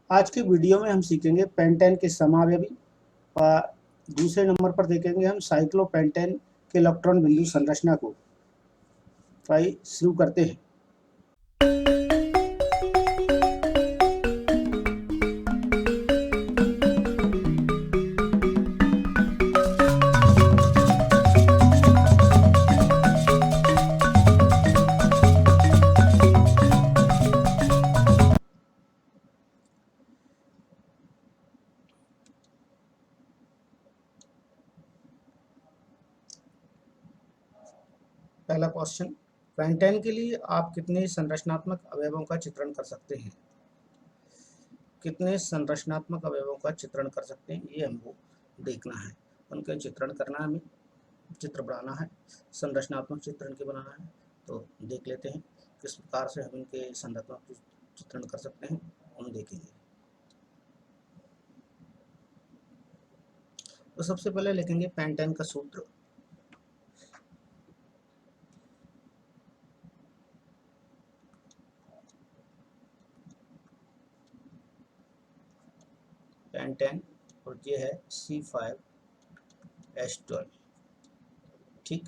आज के वीडियो में हम सीखेंगे पेंटेन के समावयवी व दूसरे नंबर पर देखेंगे हम साइक्लोपेंटेन के इलेक्ट्रॉन बिंदु संरचना को। तो आइए शुरू करते हैं। पहला क्वेश्चन, पेंटेन के लिए आप कितने संरचनात्मक अवयवों का चित्रण कर सकते हैं? कितने संरचनात्मक अवयवों का चित्रण कर सकते हैं, ये हमको देखना है। उनका चित्रण करना है, हमें चित्र बनाना है, संरचनात्मक चित्रण के बनाना है। तो देख लेते हैं किस प्रकार से हम इनके संरचनात्मक चित्रण कर सकते हैं, हम देखेंगे। तो सबसे पहले लिखेंगे पेंटेन का सूत्र। पेंटेन और ये है C5H12। ठीक,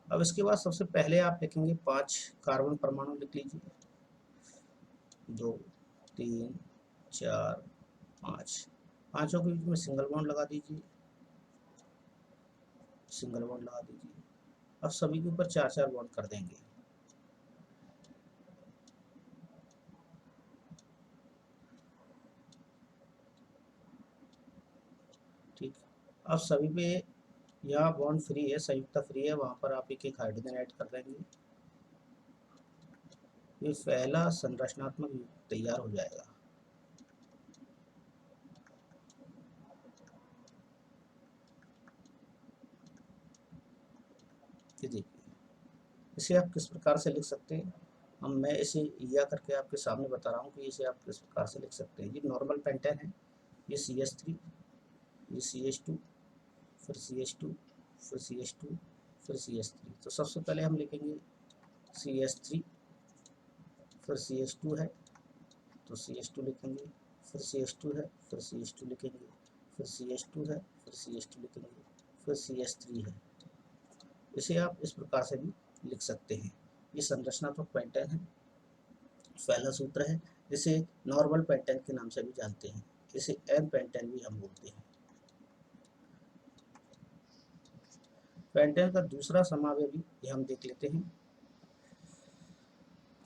अब इसके बाद सबसे पहले आप लिखेंगे 5 कार्बन परमाणु लिख लीजिए। 2 3 4 5, पांचों के बीच में सिंगल बॉन्ड लगा दीजिए, सिंगल बॉन्ड लगा दीजिए। अब सभी के ऊपर 4-4 बॉन्ड कर देंगे। ठीक, अब सभी पे यहाँ बॉन्ड फ्री है, संयुक्ता फ्री है, वहां पर आप एक एक हाइड्रोजन ऐड कर देंगे। ये पहला संरचनात्मक युग्म तैयार हो जाएगा। ये देखिए, इसे आप किस प्रकार से लिख सकते हैं। हम मैं इसे या करके आपके सामने बता रहा हूँ कि इसे आप किस प्रकार से लिख सकते हैं। ये नॉर्मल पेंटेन है, ये CH3, ये CH2, फिर CH2, फिर CH2, फिर CH3। तो सबसे पहले हम लिखेंगे CH3, फिर CH2 है तो CH2 लिखेंगे, फिर CH2 है, फिर CH2 लिखेंगे, फिर CH2 है, फिर CH2 लिखेंगे, फिर CH3 है। इसे आप इस प्रकार से भी लिख सकते हैं। ये संरचनात्मक पेंटेन है, पहला सूत्र है। इसे नॉर्मल पेंटेन के नाम से भी जानते हैं, इसे एन पेंटेन भी हम बोलते हैं। पेंटेन का दूसरा समावयवी ये हम देख लेते हैं।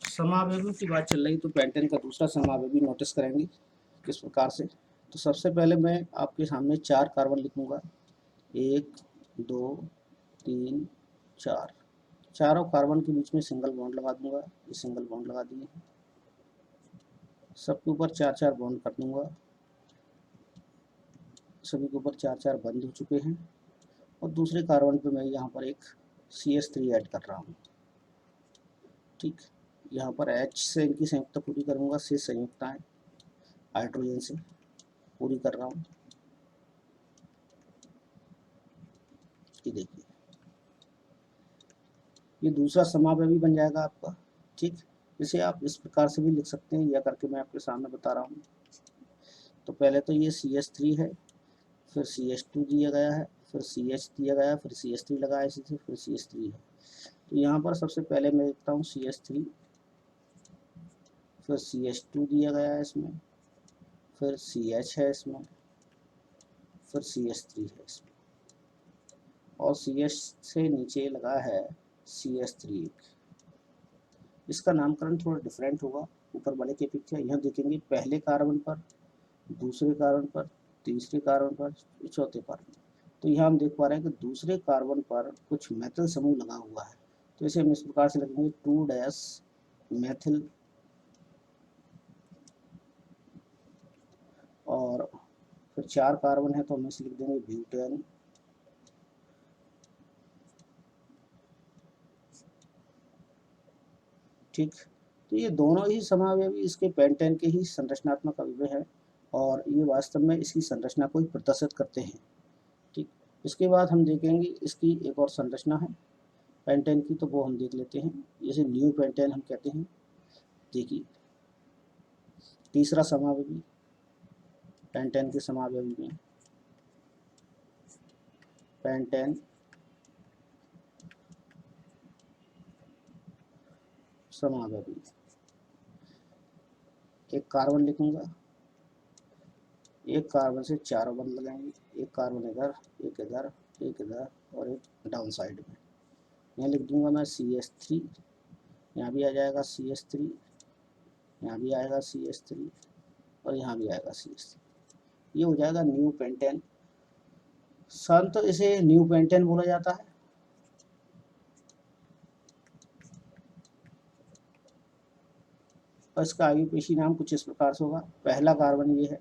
समावयवी की बात चल रही तो पेंटेन का दूसरा समावयवी नोटिस करेंगे किस प्रकार से। तो सबसे पहले मैं आपके सामने 4 कार्बन लिखूंगा, 1 2 3 4। चारों कार्बन के बीच में सिंगल बॉन्ड लगा दूंगा, ये सिंगल बॉन्ड लगा दिए हैं। सबके ऊपर 4-4 बॉन्ड कर दूंगा, सभी के ऊपर 4-4 बंद हो चुके हैं। और दूसरे कार्बन पे मैं यहाँ पर एक CH3 ऐड कर रहा हूँ। ठीक, यहाँ पर H से इनकी संयुक्ता पूरी करूँगा, से संयुक्ताएं हाइड्रोजन से पूरी कर रहा हूँ। ये देखिए, ये दूसरा समावयवी बन जाएगा आपका। ठीक, इसे आप इस प्रकार से भी लिख सकते हैं, या करके मैं आपके सामने बता रहा हूँ। तो पहले तो ये CH3 है, फिर CH2 दिया गया है, फिर CH दिया गया है, फिर CH3 लगाया इसी से, फिर CH3 है। तो यहाँ पर सबसे पहले मैं लिखता हूँ CH3, फिर CH2 दिया गया है इसमें, फिर CH है इसमें, फिर CH3 है इसमें, और CH से नीचे लगा है CH3। इसका नामकरण थोड़ा डिफरेंट होगा, ऊपर वाले की अपेक्षा। यहाँ देखेंगे पहले कार्बन पर, दूसरे कार्बन पर, तीसरे कार्बन पर, चौथे कार्बन। तो यहाँ हम देख पा रहे हैं कि दूसरे कार्बन पर कुछ मेथिल समूह लगा हुआ है। तो इसे हम इस प्रकार से लिखेंगे 2' मेथिल, और फिर 4 कार्बन है तो हम इसे लिख देंगे ब्यूटेन। ठीक, तो ये दोनों ही समावयवी इसके पेंटेन के ही संरचनात्मक अवयव हैं, और ये वास्तव में इसकी संरचना को ही प्रदर्शित करते हैं। ठीक, इसके बाद हम देखेंगे इसकी एक और संरचना है पेंटेन की, तो वो हम देख लेते हैं। जैसे न्यू पेंटेन हम कहते हैं। देखिए, तीसरा समावयवी पेंटेन के समावयवी में पेंटेन समावयवी, एक कार्बन लिखूंगा, एक कार्बन से चारों बंद लगाएंगे, एक कार्बन इधर, एक इधर, एक इधर और एक डाउन साइड में। यहाँ लिख दूंगा मैं CH3, यहाँ भी आ जाएगा CH3, यहाँ भी आएगा CH3 और यहाँ भी आएगा CH3। ये हो जाएगा न्यू पेंटेन। सन तो इसे न्यू पेंटेन बोला जाता है। और इसका आयुपेशी नाम कुछ इस प्रकार से होगा, पहला कार्बन ये है,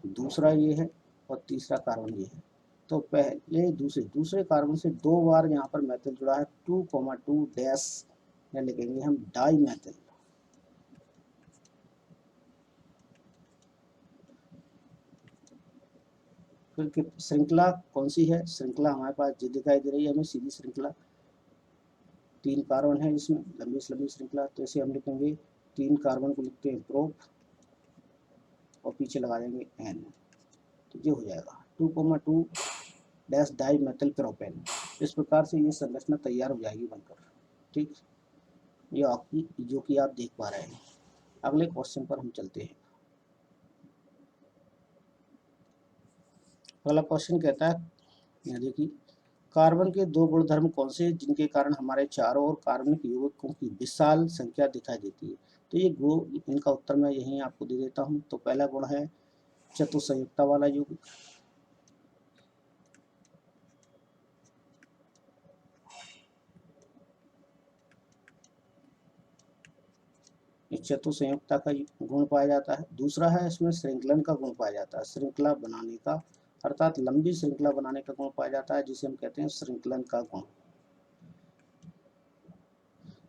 दूसरा ये है और तीसरा कार्बन ये है। तो पहले दूसरे कार्बन से 2 बार यहाँ पर मेथल जुड़ा है, 2,2 डैश या लिखेंगे हम डाई मेथल। फिर श्रृंखला कौन सी है, श्रृंखला हमारे पास जो दिखाई दे रही है हमें सीधी श्रृंखला, 3 कार्बन है इसमें, लंबी लंबी श्रृंखला। तो इसे हम लिखेंगे 3 कार्बन को लिखते हैं प्रोप और पीछे लगा देंगे N। तो ये हो जाएगा 2,2 डैश डाई मेथल प्रोपेन। इस प्रकार से ये संरचना तैयार हो जाएगी बनकर। ठीक, ये आपकी जो कि आप देख पा रहे हैं। अगले क्वेश्चन पर हम चलते हैं। अगला क्वेश्चन कहता है, यहाँ देखिए, कार्बन के 2 गुणधर्म कौन से हैं जिनके कारण हमारे चारों ओर कार्बनिक यौगिकों की विशाल संख्या दिखाई देती है। तो ये गुण, इनका उत्तर मैं यहीं आपको दे देता हूँ। तो पहला गुण है चतुसंयुक्ता वाला यौगिक, चतुसंयुक्ता का गुण पाया जाता है। दूसरा है इसमें श्रृंखलन का गुण पाया जाता है, श्रृंखला बनाने का, अर्थात लंबी श्रृंखला बनाने का गुण पाया जाता है, जिसे हम कहते हैं श्रृंखलन का गुण।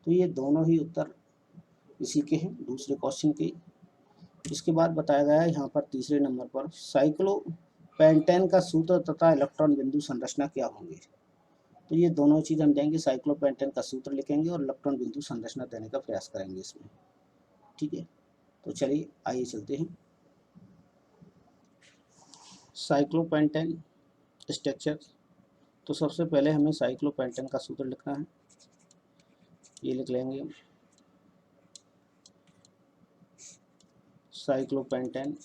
तो ये दोनों ही उत्तर इसी के हैं, दूसरे क्वेश्चन के। इसके बाद बताया गया है यहाँ पर तीसरे नंबर पर, साइक्लोपेंटेन का सूत्र तथा इलेक्ट्रॉन बिंदु संरचना क्या होंगे। तो ये दोनों चीज हम देंगे, साइक्लोपेंटेन का सूत्र लिखेंगे और इलेक्ट्रॉन बिंदु संरचना देने का प्रयास करेंगे इसमें। ठीक है, तो चलिए आइए चलते हैं। साइक्लोपेंटेन स्ट्रक्चर, तो सबसे पहले हमें साइक्लोपेंटेन का सूत्र लिखना है। ये लिख लेंगे, साइक्लोपेंटेन,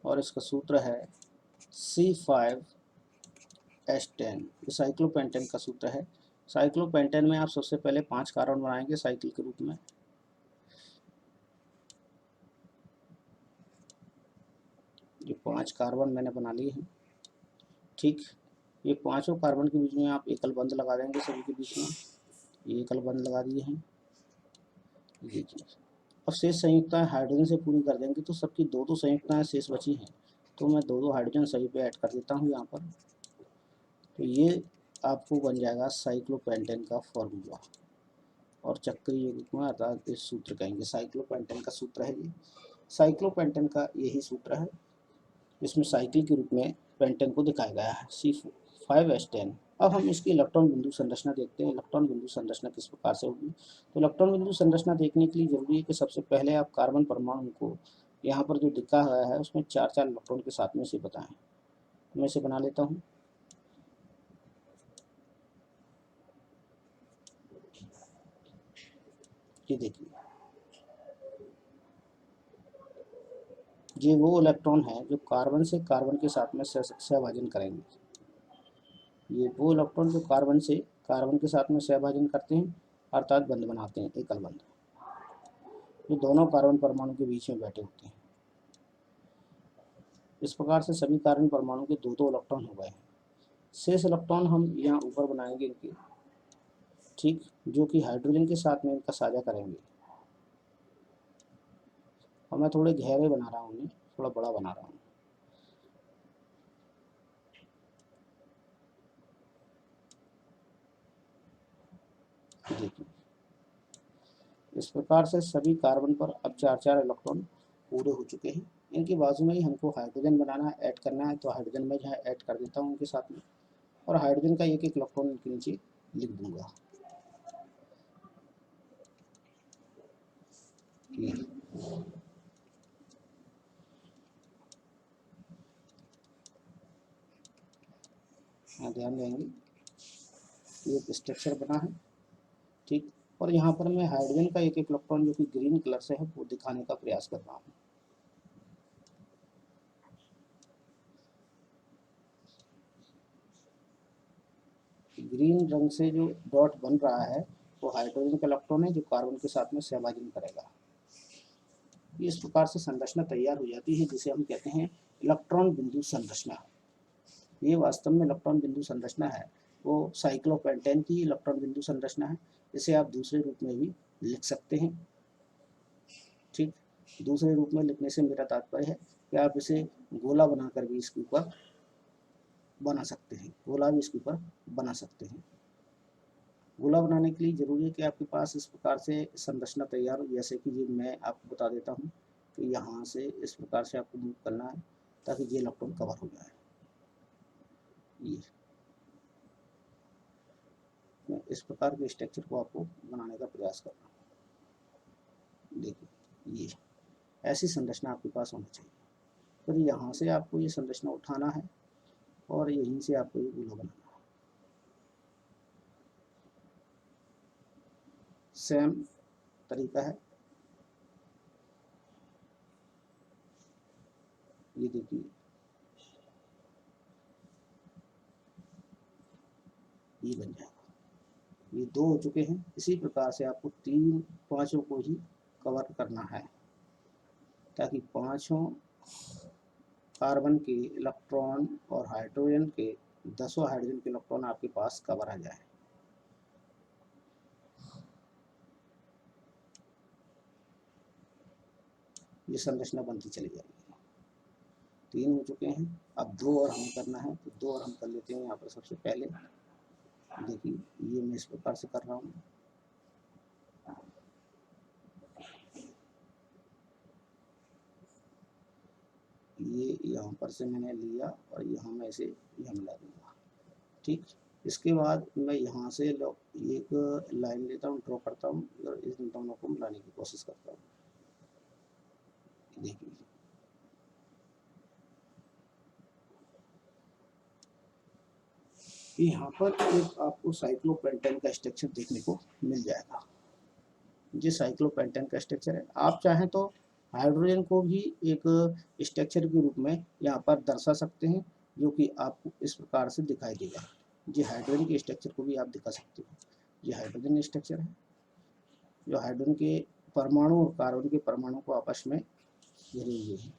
और इसका सूत्र है C5H10। ये साइक्लोपेंटेन का सूत्र है। साइक्लोपेंटेन में आप सबसे पहले 5 कार्बन बनाएंगे साइकिल के रूप में। ये 5 कार्बन मैंने बना लिए हैं। ठीक, ये 5 कार्बन के बीच में आप एकल बंध लगा देंगे, सभी के बीच में ये एकल बंध लगा दिए हैं। देखिए, अब शेष संयुक्ताएं हाइड्रोजन से पूरी कर देंगे, तो सबकी 2-2 संयुक्ताएं शेष बची हैं। तो मैं 2-2 हाइड्रोजन सभी पे ऐड कर देता हूँ यहाँ पर। तो ये आपको बन जाएगा साइक्लोपेंटेन का फॉर्मूला, और चक्रीय यौगिक में अर्थात इस सूत्र कहेंगे, साइक्लोपेंटेन का सूत्र है ये। साइक्लोपेंटेन का यही सूत्र है, इसमें साइकिल के रूप में पेंटेन को दिखाया गया है, C5H10। अब हम इसकी इलेक्ट्रॉन बिंदु संरचना देखते हैं। इलेक्ट्रॉन बिंदु संरचना किस प्रकार से होगी। तो इलेक्ट्रॉन बिंदु संरचना देखने के लिए जरूरी है कि सबसे पहले आप कार्बन परमाणु को यहाँ पर जो दिखा गया है उसमें 4-4 इलेक्ट्रॉन के साथ में से बताएं। मैं इसे बना लेता हूँ। ये देखिए, ये वो इलेक्ट्रॉन है जो कार्बन से कार्बन के साथ में सहभाजन करेंगे। ये वो इलेक्ट्रॉन जो कार्बन से कार्बन के साथ में सहभाजन करते हैं, अर्थात बंध बनाते हैं, एकल बंध, जो दोनों कार्बन परमाणु के बीच में बैठे होते हैं। इस प्रकार से सभी कार्बन परमाणु के 2-2 इलेक्ट्रॉन हो गए। शेष इलेक्ट्रॉन हम यहाँ ऊपर बनाएंगे इनके, ठीक, जो कि हाइड्रोजन के साथ में इनका साझा करेंगे। और मैं थोड़े गहरे बना रहा हूँ, थोड़ा बड़ा बना रहा हूँ। देखिए, इस प्रकार से सभी कार्बन पर अब 4-4 इलेक्ट्रॉन पूरे हो चुके हैं। इनके बाजू में ही हमको हाइड्रोजन बनाना है, ऐड करना है। तो हाइड्रोजन में जो है ऐड कर देता हूँ इनके साथ में, और हाइड्रोजन का एक इलेक्ट्रॉन इनके नीचे लिख दूंगा। यहाँ ध्यान देंगे, ये एक स्ट्रक्चर बना है, ठीक। और यहाँ पर मैं हाइड्रोजन का एक इलेक्ट्रॉन जो कि ग्रीन कलर से है वो दिखाने का प्रयास कर रहा हूँ। ग्रीन रंग से जो डॉट बन रहा है वो हाइड्रोजन का इलेक्ट्रॉन है जो कार्बन के साथ में सहभाजन करेगा। इस प्रकार से संरचना तैयार हो जाती है जिसे हम कहते हैं इलेक्ट्रॉन बिंदु संरचना। ये वास्तव में इलेक्ट्रॉन बिंदु संरचना है, वो साइक्लोपेंटेन की इलेक्ट्रॉन बिंदु संरचना है। इसे आप दूसरे रूप में भी लिख सकते हैं, ठीक। दूसरे रूप में लिखने से मेरा तात्पर्य है कि आप इसे गोला बनाकर भी इसके ऊपर बना सकते हैं, गोला भी इसके ऊपर बना सकते हैं। गोला बनाने के लिए जरूरी है कि आपके पास इस प्रकार से संरचना तैयार हो, जैसे कि ये मैं आपको बता देता हूँ कि यहाँ से इस प्रकार से आपको मूव करना है ताकि ये इलेक्ट्रॉन कवर हो जाए। ये मैं इस प्रकार के स्ट्रक्चर को आपको बनाने का प्रयास कर रहा हूँ। देखिए ये ऐसी संरचना आपके पास होनी चाहिए। फिर यहाँ से आपको ये संरचना उठाना है और यहीं से आपको ये गोला बनाना है। सेम तरीका है, ये देखिए ये बन जाएगा। ये दो हो चुके हैं। इसी प्रकार से आपको पांचों को ही कवर करना है ताकि पांचों कार्बन के इलेक्ट्रॉन और हाइड्रोजन के 10 हाइड्रोजन के इलेक्ट्रॉन आपके पास कवर आ जाए। ये संरचना बनती चली जाएगी। 3 हो चुके हैं, अब 2 और हमें करना है, तो 2 और हम कर लेते हैं। यहाँ पर सबसे पहले देखिए ये मैं इस प्रकार से कर रहा हूँ, ये यहाँ पर से मैंने लिया और यहाँ मैं इसे यहाँ मिला दूंगा, ठीक। इसके बाद मैं यहाँ से एक लाइन लेता हूँ, ड्रॉ करता हूँ और इन दोनों को मिलाने की कोशिश करता हूँ। देखिए यहाँ पर एक आपको साइक्लोपेंटेन का स्ट्रक्चर देखने को मिल जाएगा। ये साइक्लोपेंटेन का स्ट्रक्चर है। आप चाहें तो हाइड्रोजन को भी एक स्ट्रक्चर के रूप में यहाँ पर दर्शा सकते हैं, जो कि आपको इस प्रकार से दिखाई देगा। ये हाइड्रोजन के स्ट्रक्चर को भी आप दिखा सकते हो। ये हाइड्रोजन स्ट्रक्चर है जो हाइड्रोजन के परमाणु और कार्बन के परमाणु को आपस में घिरे हुए हैं।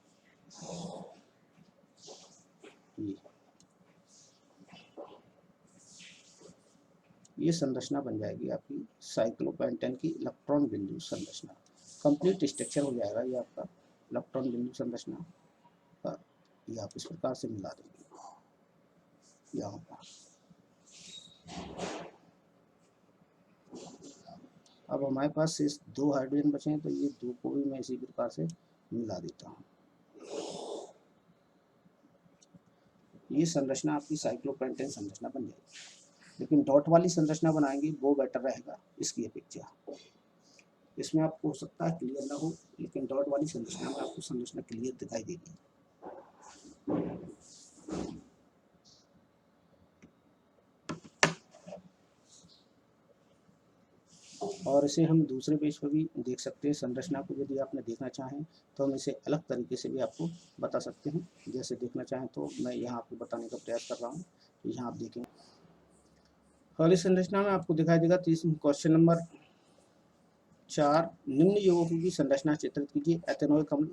ये संरचना बन जाएगी आपकी साइक्लोपेंटेन की इलेक्ट्रॉन बिंदु संरचना। कंप्लीट स्ट्रक्चर हो जाएगा ये आपका इलेक्ट्रॉन बिंदु संरचना का। ये आप इस प्रकार से मिला देंगे यहाँ पर। अब हमारे पास शेष 2 हाइड्रोजन बचे हैं, तो ये 2 को भी मैं इसी प्रकार से मिला देता हूँ। ये संरचना आपकी साइक्लोपेंटेन संरचना बन जाएगी। लेकिन डॉट वाली संरचना बनाएंगे वो बेटर रहेगा इसकी अपेक्षा। इसमें आपको हो सकता है क्लियर ना हो, लेकिन डॉट वाली संरचना में आपको संरचना क्लियर दिखाई देगी। और इसे हम दूसरे पेज पर भी देख सकते हैं। संरचना को यदि आपने देखना चाहें तो हम इसे अलग तरीके से भी आपको बता सकते हैं। जैसे देखना चाहें तो मैं यहाँ आपको बताने का प्रयास कर रहा हूँ। यहाँ आप देखें पहली संरचना में आपको दिखाई देगा। क्वेश्चन नंबर 4, निम्न यौगिकों की संरचना चित्रित कीजिए। एथेनोइक अम्ल,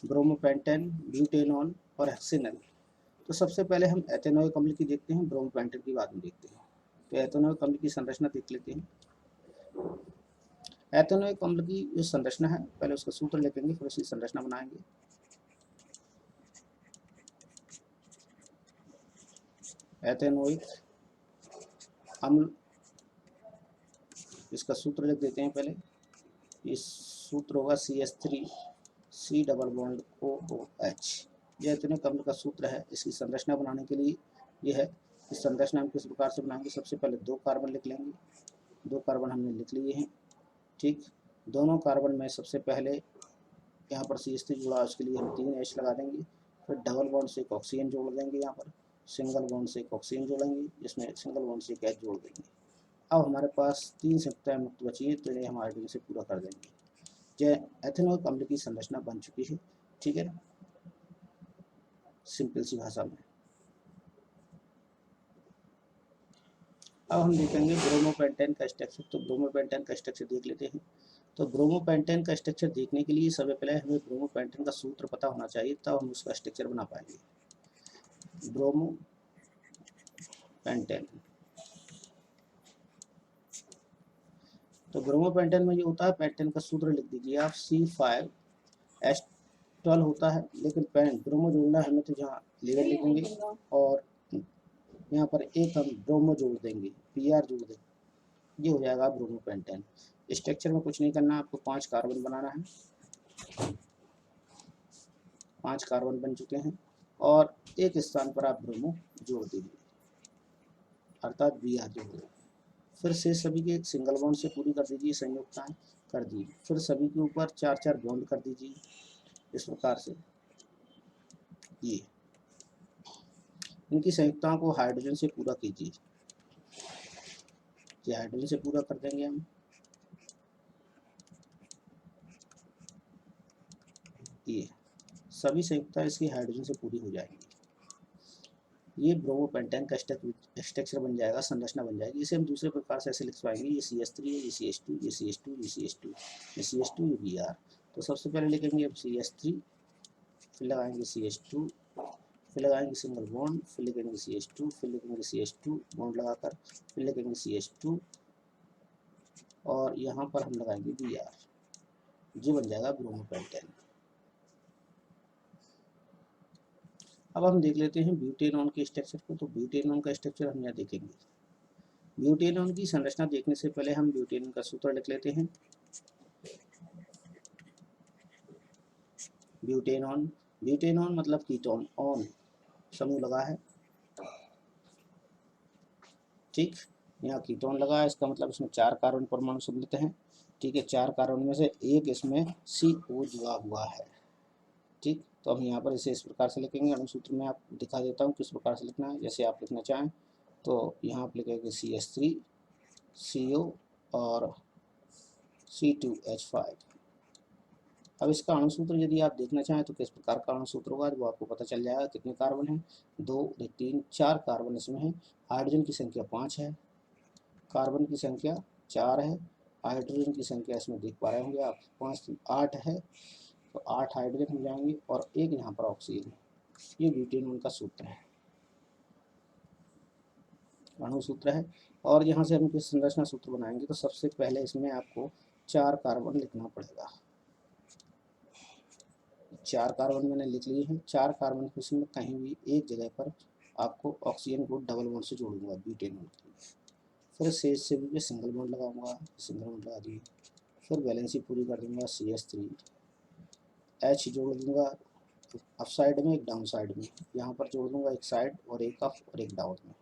ब्रोमोपेंटेन, ब्यूटेनॉल और हेक्सेनल। तो सबसे पहले हम एथेनोइक अम्ल की देखते हैं, ब्रोमोपेंटेन की बाद में देखते हैं। तो एथेनोइक अम्ल की संरचना देख लेते हैं। एथेनोइक अम्ल की जो संरचना है, पहले उसका सूत्र लिखेंगे फिर उसकी संरचना बनाएंगे। एथेनोइक अम्ल, इसका सूत्र लिख देते हैं पहले। इस सूत्र होगा CH3C डबल बॉन्ड OOH। यह एथेनोइक अम्ल का सूत्र है। इसकी संरचना बनाने के लिए यह है। इस संरचना हम किस प्रकार से बनाएंगे, सबसे पहले 2 कार्बन लिख लेंगे। 2 कार्बन हमने लिख लिए हैं, ठीक। दोनों कार्बन में सबसे पहले यहाँ पर CH3 जुड़ा, उसके लिए हम 3H लगा देंगे। फिर डबल बॉन्ड से एक ऑक्सीजन जोड़ देंगे यहाँ पर। सिंगल बॉन्ड से एक ऑक्सीजन जोड़ेंगे, इसमें सिंगल बॉन्ड से एक H जोड़ देंगे। अब हमारे पास 3 संयुक्ताएं मुक्त बची हैं, तो इन्हें हम हाइड्रोजन से पूरा कर देंगे। जय एथेनॉइक अम्ल की संरचना बन चुकी है, ठीक है ना, सिंपल सी भाषा में। अब हम देखेंगे ब्रोमोपेंटेन का स्ट्रक्चर। तो ब्रोमोपेंटेन का स्ट्रक्चर देख लेते हैं। तो ब्रोमोपेंटेन का स्ट्रक्चर देखने के लिए सबसे पहले हमें ब्रोमोपेंटेन का सूत्र पता होना चाहिए, तब हम उसका स्ट्रक्चर बना पाएंगे। ब्रोमोपेंटेन, तो ब्रोमोपेंटेन में जो होता है, पेंटेन का सूत्र लिख दीजिए आप, C5H12 होता है, लेकिन ब्रोमो जोड़ना है हमें, तो जहाँ लेवल लिखेंगे और यहाँ पर एक हम ब्रोमो जोड़ देंगे, Br जोड़ देंगे, ये हो जाएगा ब्रोमोपेंटेन। स्ट्रक्चर में कुछ नहीं करना, आपको 5 कार्बन बनाना है। 5 कार्बन बन चुके हैं और एक स्थान पर आप ब्रोमो जोड़ दीजिए, अर्थात Br जोड़ देंगे। फिर से सभी के सिंगल बॉन्ड से पूरी कर दीजिए, संयुक्ताएं कर दीजिए। फिर सभी के ऊपर 4-4 बॉन्ड कर दीजिए इस प्रकार से। ये इनकी संयुक्ताओं को हाइड्रोजन से पूरा कीजिए, ये हाइड्रोजन से पूरा कर देंगे हम। ये सभी संयुक्ताएं इसकी हाइड्रोजन से पूरी हो जाएंगी। ये ब्रोमोपेंटेन का स्ट्रक्चर बन जाएगा, संरचना बन जाएगी। इसे हम दूसरे प्रकार से ऐसे लिख पाएंगे, ये CH3 है, ये CH2, ये CH2, ये CH2, ये CH2, ये Br। तो सबसे पहले लिखेंगे अब CH3, फिर लगाएंगे CH2, फिर लगाएंगे सिंगल बॉन्ड, फिर लिखेंगे CH2, फिर लिखेंगे CH2 बॉन्ड लगाकर, फिर लिखेंगे CH2 और यहाँ पर हम लगाएंगे Br। ये बन जाएगा ब्रोमोपेंटेन। अब हम देख लेते हैं ब्यूटेनॉन के स्ट्रक्चर को। तो ब्यूटेनॉन का स्ट्रक्चर हम यहाँ देखेंगे। ब्यूटेनॉन की संरचना देखने से पहले हम ब्यूटेनॉन का सूत्र लिख लेते हैं। ब्यूटेनॉन, ब्यूटेनॉन मतलब कीटोन, ऑन समूह लगा है, ठीक। यहाँ कीटोन लगा है, इसका मतलब इसमें 4 कार्बन परमाणु सम्मिलित हैं, ठीक है। 4 कार्बन में से एक इसमें CO जुड़ा हुआ है, ठीक। तो हम यहाँ पर इसे इस प्रकार से लिखेंगे। अणुसूत्र में आप दिखा देता हूँ किस प्रकार से लिखना है, जैसे आप लिखना चाहें। तो यहाँ आप लिखेंगे CH3 CO और C2H5। अब इसका अणुसूत्र यदि आप देखना चाहें तो किस प्रकार का अणुसूत्र होगा, वो आपको पता चल जाएगा। कितने कार्बन हैं, 2 3 4 कार्बन इसमें है। हाइड्रोजन की संख्या 5 है, कार्बन की संख्या 4 है, हाइड्रोजन की संख्या इसमें देख पा रहे होंगे आप 5 8 है। तो 8 हाइड्रोजन हो जाएंगे और एक यहाँ पर ऑक्सीजन। ये ब्यूटेनॉन का सूत्र है, अणुसूत्र है। और यहाँ से हम किस संरचना सूत्र बनाएंगे, तो सबसे पहले इसमें आपको 4 कार्बन लिखना पड़ेगा। 4 कार्बन मैंने लिख लिए हैं। 4 कार्बन को इसमें कहीं भी एक जगह पर आपको ऑक्सीजन को डबल बॉन्ड से जोड़ूंगा ब्यूटेनॉन के लिए। फिर शेष से भी सिंगल बॉन्ड लगाऊंगा, सिंगल बॉन्ड लगा दिए। फिर बैलेंसी पूरी कर दूंगा, CH3 H जोड़ दूंगा अप साइड में, एक डाउन साइड में। यहाँ पर जोड़ दूंगा एक साइड और एक अप और एक डाउन में।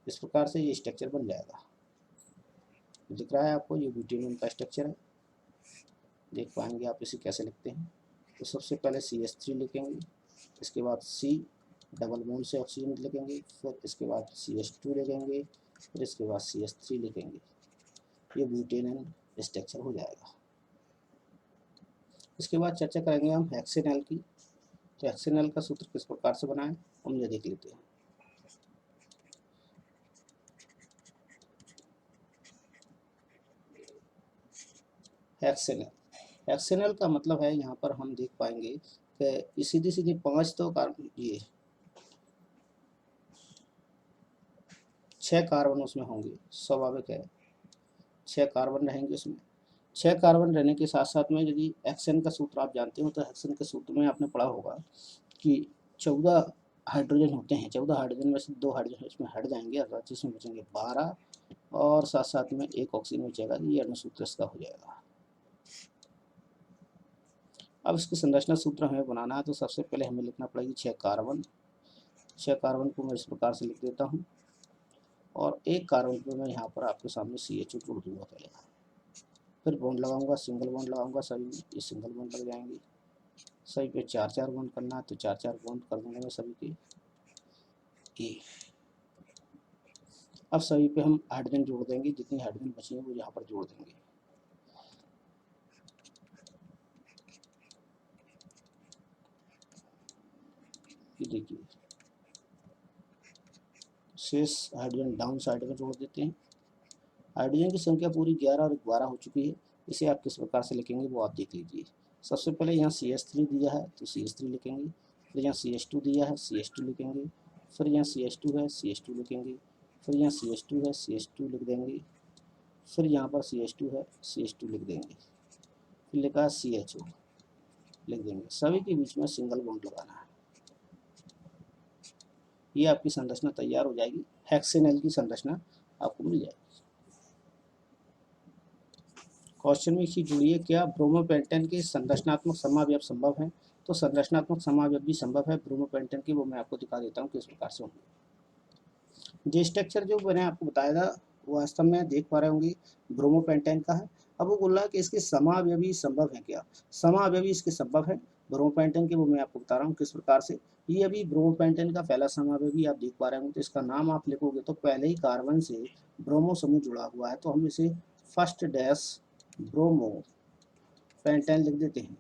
इस प्रकार से ये स्ट्रक्चर बन जाएगा। दिख रहा है आपको, ये ब्यूटेनॉन का स्ट्रक्चर है, देख पाएंगे आप इसे कैसे लिखते हैं। तो सबसे पहले CH3 लिखेंगे, इसके बाद C डबल बॉन्ड से ऑक्सीजन लिखेंगे, फिर इसके बाद CH2 लिखेंगे, फिर इसके बाद CH3 लिखेंगे। ये ब्यूटेनॉन स्ट्रक्चर हो जाएगा। इसके बाद चर्चा करेंगे हम हेक्सेनॉल की। तो हेक्सेनॉल का सूत्र किस प्रकार से बनाएं, हम ये देख लेते हैं। हेक्सेनॉल, हेक्सेनॉल का मतलब है, यहाँ पर हम देख पाएंगे कि सीधी सीधी 5 तो कार्बन, ये 6 कार्बन उसमें होंगे, स्वाभाविक है 6 कार्बन रहेंगे उसमें। 6 कार्बन रहने के साथ साथ में यदि हेक्सेन का सूत्र आप जानते हो, तो हेक्सेन के सूत्र में आपने पढ़ा होगा कि 14 हाइड्रोजन होते हैं। 14 हाइड्रोजन में से 2 हाइड्रोजन इसमें हट जाएंगे, अर्थात इसमें बचेंगे 12 और साथ साथ में एक ऑक्सीजन बचेगा। ये अणुसूत्र इसका हो जाएगा। अब इसकी संरचना सूत्र हमें बनाना है, तो सबसे पहले हमें लिखना पड़ेगी 6 कार्बन। 6 कार्बन को मैं इस प्रकार से लिख देता हूँ और एक कार्बन को मैं यहाँ पर आपके सामने CH जोड़ दूंगा पहले। फिर बॉन्ड लगाऊंगा, सिंगल बॉन्ड लगाऊंगा, सभी ये सिंगल बॉन्ड लग जाएंगे। सभी पे 4-4 बॉन्ड करना है तो 4-4 बॉन्ड कर दूंगा मैं सभी के ए। अब सभी पे हम हाइड्रोजन जोड़ देंगे, जितनी हाइड्रोजन बची है वो यहाँ पर जोड़ देंगे। ये देखिए शेष हाइड्रोजन डाउन साइड में जोड़ देते हैं। हाइड्रोजन की संख्या पूरी 11 और 12 हो चुकी है। इसे आप किस प्रकार से लिखेंगे वो आप देख लीजिए। सबसे पहले यहाँ CH3 दिया है तो CH3 लिखेंगे, फिर यहाँ CH2 दिया है CH2 लिखेंगे, फिर यहाँ CH2 है CH2 लिखेंगे, फिर यहाँ CH2 है CH2 लिख देंगे, फिर यहाँ पर CH2 है CH2 लिख देंगे, फिर लिखा है CHO लिख देंगे। सभी के बीच में सिंगल बॉन्ड लगाना है। ये आपकी संरचना तैयार हो जाएगी, हेक्सेनल की संरचना आपको मिल जाएगी। क्वेश्चन में चीज जुड़ी है, क्या ब्रोमोपेंटेन के संरचनात्मक समावयव संभव है? तो संरचनात्मक समावयव भी संभव है ब्रोमोपेंटेन की, वो मैं आपको दिखा देता हूँ किस प्रकार से होंगे। जो स्ट्रक्चर जो मैंने आपको बताया था वो वास्तव में देख पा रहे होंगे ब्रोमोपेंटेन का है। अब वो बोल रहा है कि इसके समावयवी संभव है क्या? समावयवी इसके संभव है ब्रोमोपेंटेन के, वो मैं आपको बता रहा हूँ किस प्रकार से। ये अभी ब्रोमोपेंटेन का पहला समावयवी आप देख पा रहे होंगे, तो इसका नाम आप लिखोगे तो पहले ही कार्बन से ब्रोमो समूह जुड़ा हुआ है, तो हम इसे फर्स्ट डैश ब्रोमो पेंटेन लिख देते हैं।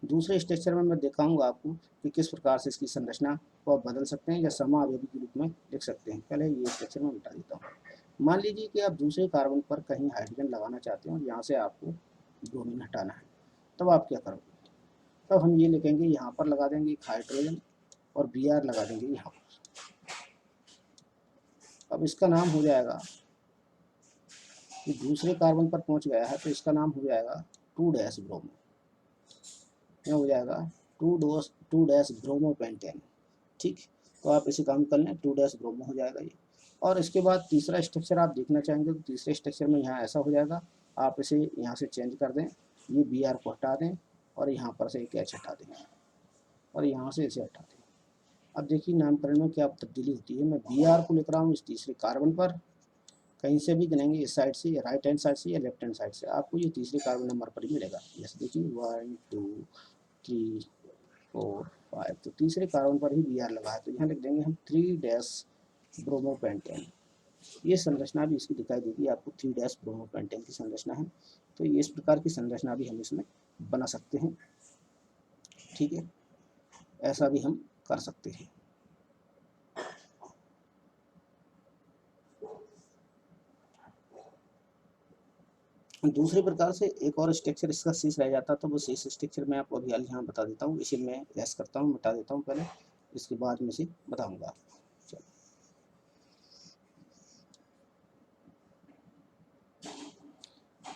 दूसरे स्ट्रक्चर में मैं दिखाऊंगा आपको कि किस प्रकार से इसकी संरचना को आप बदल सकते हैं या समावयवी के रूप में लिख सकते हैं। पहले ये स्ट्रक्चर में मिटा देता हूँ। मान लीजिए कि आप दूसरे कार्बन पर कहीं हाइड्रोजन लगाना चाहते हैं और यहाँ से आपको ब्रोमीन हटाना है, तब आप क्या करोगे? तब हम ये लिखेंगे, यहाँ पर लगा देंगे एक हाइड्रोजन और Br लगा देंगे यहाँ पर। अब इसका नाम हो जाएगा कि दूसरे कार्बन पर पहुँच गया है तो इसका नाम हो जाएगा 2 डैश ब्रोमो, यह हो जाएगा 2 डैश ब्रोमोपेंटेन। ठीक, तो आप इसे काम कर लें, 2 डैश ब्रोमो हो जाएगा ये। और इसके बाद तीसरा स्ट्रक्चर आप देखना चाहेंगे तो तीसरे स्ट्रक्चर में यहाँ ऐसा हो जाएगा, आप इसे यहाँ से चेंज कर दें, ये Br को हटा दें और यहाँ पर से एक H हटा दें और यहाँ से इसे हटा दें। अब देखिए नामकरण में क्या तब्दीली होती है। मैं Br को लिख रहा हूँ इस तीसरे कार्बन पर, कहीं से भी गिनेंगे, इस साइड से या राइट हैंड साइड से या लेफ्ट हैंड साइड से, आपको ये तीसरे कार्बन नंबर पर ही मिलेगा। यस देखिए 1 2 3 4 5, तो तीसरे कार्बन पर ही Br लगा है, तो यहाँ लिख देंगे हम 3 डैश ब्रोमोपेंटेन। ये संरचना भी इसकी दिखाई देगी आपको, 3 डैश ब्रोमोपेंटेन की संरचना है। तो इस प्रकार की संरचना भी हम इसमें बना सकते हैं। ठीक है, ऐसा भी हम कर सकते हैं। दूसरे प्रकार से एक और स्ट्रक्चर इसका शेष रह जाता, तो वो शेष स्ट्रक्चर मैं आपको अभी यहाँ बता देता हूँ। इसे मैं लेस करता हूँ, मिटा देता हूँ पहले, इसके बाद में इसे बताऊँगा।